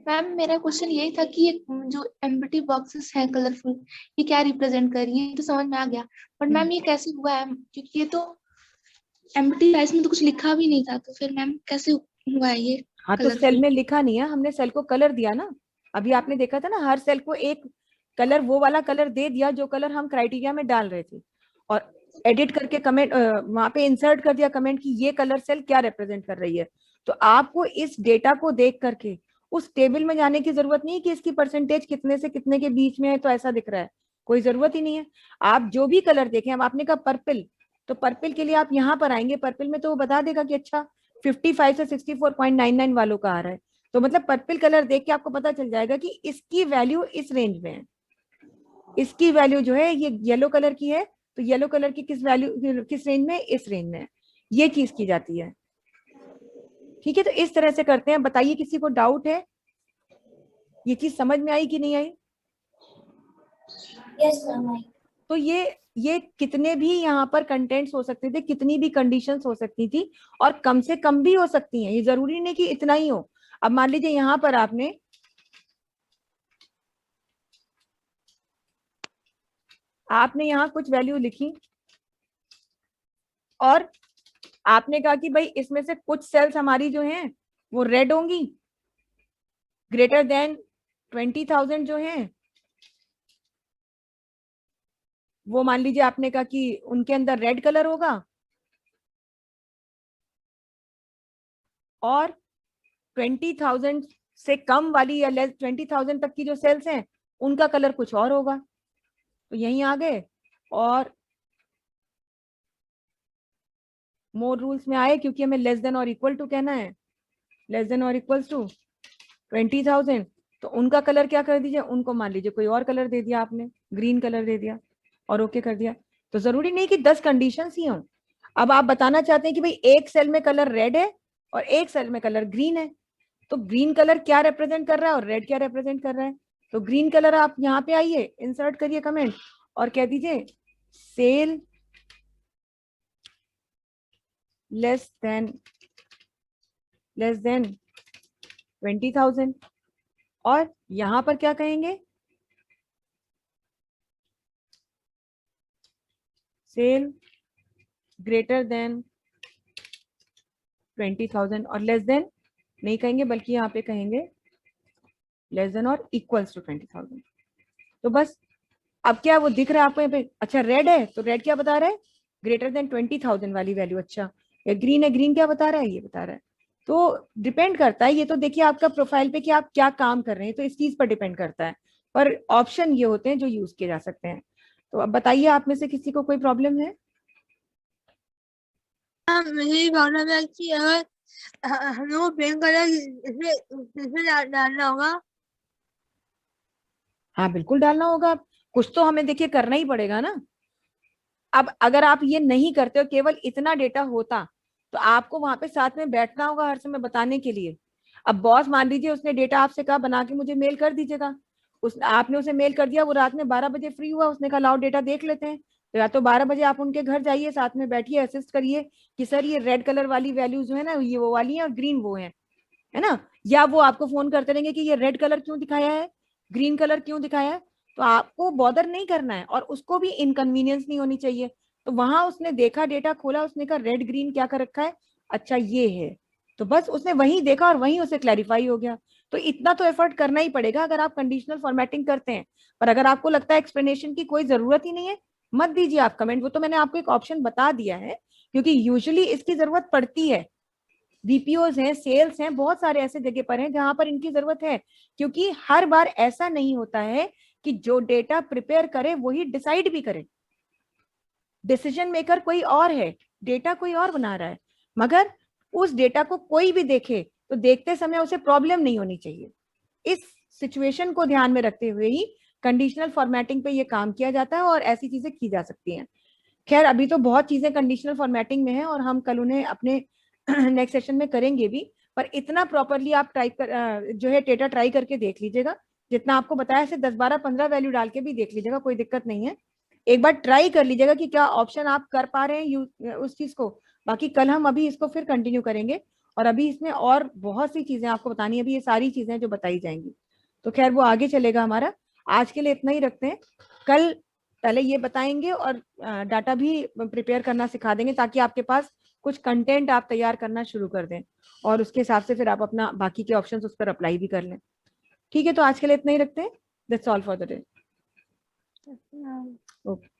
मैम मेरा क्वेश्चन यही था कि ये जो एम्प्टी बॉक्सेस हैं कलरफुल, ये क्या रिप्रेजेंट कर रही है, ये तो समझ में आ गया, बट मैम ये कैसे हुआ है, क्योंकि ये तो एम्प्टी है, इसमें तो कुछ लिखा भी नहीं था, तो फिर मैम कैसे हुआ है ये हाँ तो सेल कलरफुल। में लिखा नहीं है, हमने सेल को कलर दिया ना। अभी आपने देखा था ना, हर सेल को एक कलर, वो वाला कलर दे दिया जो कलर हम क्राइटेरिया में डाल रहे थे, और एडिट करके कमेंट वहां पे इंसर्ट कर दिया कमेंट कि ये कलर सेल क्या रिप्रेजेंट कर रही है। तो आपको इस डेटा को देख करके उस टेबल में जाने की जरूरत नहीं है कि इसकी परसेंटेज कितने से कितने के बीच में है तो ऐसा दिख रहा है, कोई जरूरत ही नहीं है। आप जो भी कलर देखें, अब आपने कहा पर्पल, तो पर्पल के लिए आप यहाँ पर आएंगे, पर्पल में तो वो बता देगा कि अच्छा 55 से 64.99 वालों का आ रहा है। तो मतलब पर्पल कलर देख के आपको पता चल जाएगा कि इसकी वैल्यू इस रेंज में है, इसकी वैल्यू जो है ये येलो कलर की है, तो येलो कलर की किस वैल्यू किस रेंज में, इस रेंज में, ये चीज की जाती है। ठीक है, तो इस तरह से करते हैं। बताइए किसी को डाउट है, ये चीज समझ में आई कि नहीं आई। Yes ma'am. तो ये कितने भी यहाँ पर कंटेंट्स हो सकते थे, कितनी भी कंडीशंस हो सकती थी, और कम से कम भी हो सकती हैं, ये जरूरी नहीं कि इतना ही हो। अब मान लीजिए यहाँ पर आपने यहाँ कुछ वैल्यू लिखी और आपने कहा कि भाई इसमें से कुछ सेल्स हमारी जो हैं वो रेड होंगी, ग्रेटर देन 20,000 जो हैं वो मान लीजिए आपने कहा कि उनके अंदर रेड कलर होगा, और 20,000 से कम वाली या लेस 20,000 तक की जो सेल्स हैं उनका कलर कुछ और होगा। तो यहीं आ गए, और मोर रूल्स में आए क्योंकि हमें लेस देन और इक्वल टू कहना है, लेस देन और इक्वल टू 20,000। तो उनका कलर क्या कर दीजिए, उनको मान लीजिए कोई और कलर दे दिया आपने, ग्रीन कलर दे दिया और ओके कर दिया। तो जरूरी नहीं कि 10 कंडीशंस ही हों। अब आप बताना चाहते हैं कि भाई एक सेल में कलर रेड है और एक सेल में कलर ग्रीन है, तो ग्रीन कलर क्या रिप्रेजेंट कर रहा है और रेड क्या रिप्रेजेंट कर रहा है। तो ग्रीन कलर आप यहाँ पे आइए, इंसर्ट करिए कमेंट और कह दीजिए सेल लेस देन 20,000। और यहां पर क्या कहेंगे, सेल ग्रेटर देन 20,000 और लेस देन नहीं कहेंगे, बल्कि यहाँ पे कहेंगे लेस देन और इक्वल्स टू 20,000। तो बस अब क्या वो दिख रहा है आपको यहाँ पे, अच्छा रेड है तो रेड क्या बता रहा है, ग्रेटर देन 20,000 वाली वैल्यू। अच्छा या ग्रीन है, ग्रीन क्या बता रहा है, ये बता रहा है। तो डिपेंड करता है, ये तो देखिए आपका प्रोफाइल पे कि आप क्या काम कर रहे हैं, तो इस चीज पर डिपेंड करता है। पर ऑप्शन ये होते हैं जो यूज किए जा सकते हैं। तो अब बताइए आप में से किसी को कोई प्रॉब्लम है। मेरी प्रॉब्लम है कि अगर हम लोग को पेन कलर इसमें डालना होगा। हाँ बिल्कुल डालना होगा, कुछ तो हमें देखिए करना ही पड़ेगा ना। अब अगर आप ये नहीं करते हो, केवल इतना डेटा होता तो आपको वहां पे साथ में बैठना होगा हर समय बताने के लिए। अब बॉस मान लीजिए उसने डेटा आपसे कहा बना के मुझे मेल कर दीजिएगा, उस आपने उसे मेल कर दिया, वो रात में 12 बजे फ्री हुआ, उसने कहा लाओ डेटा देख लेते हैं। तो या तो 12 बजे आप उनके घर जाइए, साथ में बैठिए, असिस्ट करिए कि सर ये रेड कलर वाली वैल्यूज जो है ना ये वो वाली है और ग्रीन वो है ना। या वो आपको फोन करते रहेंगे कि ये रेड कलर क्यों दिखाया है, ग्रीन कलर क्यों दिखाया है। तो आपको बॉदर नहीं करना है और उसको भी इनकन्वीनियंस नहीं होनी चाहिए। तो वहां उसने देखा, डेटा खोला, उसने कहा रेड ग्रीन क्या कर रखा है, अच्छा ये है, तो बस उसने वही देखा और वही उसे क्लैरिफाई हो गया। तो इतना तो एफर्ट करना ही पड़ेगा अगर आप कंडीशनल फॉर्मेटिंग करते हैं। पर अगर आपको लगता है एक्सप्लेनेशन की कोई जरूरत ही नहीं है, मत दीजिए आप कमेंट, वो तो मैंने आपको एक ऑप्शन बता दिया है, क्योंकि यूजुअली इसकी जरूरत पड़ती है। बीपीओज हैं, सेल्स हैं, बहुत सारे ऐसे जगह पर हैं जहां पर इनकी जरूरत है, क्योंकि हर बार ऐसा नहीं होता है कि जो डेटा प्रिपेयर करे वही डिसाइड भी करे। डिसीजन मेकर कोई और है, डेटा कोई और बना रहा है, मगर उस डेटा को कोई भी देखे तो देखते समय उसे प्रॉब्लम नहीं होनी चाहिए। इस सिचुएशन को ध्यान में रखते हुए ही कंडीशनल फॉर्मेटिंग पे ये काम किया जाता है और ऐसी चीजें की जा सकती हैं। खैर अभी तो बहुत चीजें कंडीशनल फॉर्मेटिंग में है और हम कल उन्हें अपने नेक्स्ट सेशन में करेंगे भी, पर इतना प्रॉपरली आप ट्राई कर जो है डेटा ट्राई करके देख लीजिएगा। जितना आपको बताया ऐसे 10 12 15 वैल्यू डाल के भी देख लीजिएगा, कोई दिक्कत नहीं है। एक बार ट्राई कर लीजिएगा कि क्या ऑप्शन आप कर पा रहे हैं उस चीज को। बाकी कल हम अभी इसको फिर कंटिन्यू करेंगे और अभी इसमें और बहुत सी चीजें आपको बतानी है, अभी ये सारी चीजें जो बताई जाएंगी। तो खैर वो आगे चलेगा हमारा, आज के लिए इतना ही रखते हैं। कल पहले ये बताएंगे और डाटा भी प्रिपेयर करना सिखा देंगे, ताकि आपके पास कुछ कंटेंट आप तैयार करना शुरू कर दें और उसके हिसाब से फिर आप अपना बाकी के ऑप्शंस उस पर अप्लाई भी कर लें। ठीक है, तो आज के लिए इतना ही रखते हैं। That's all for the day. Okay.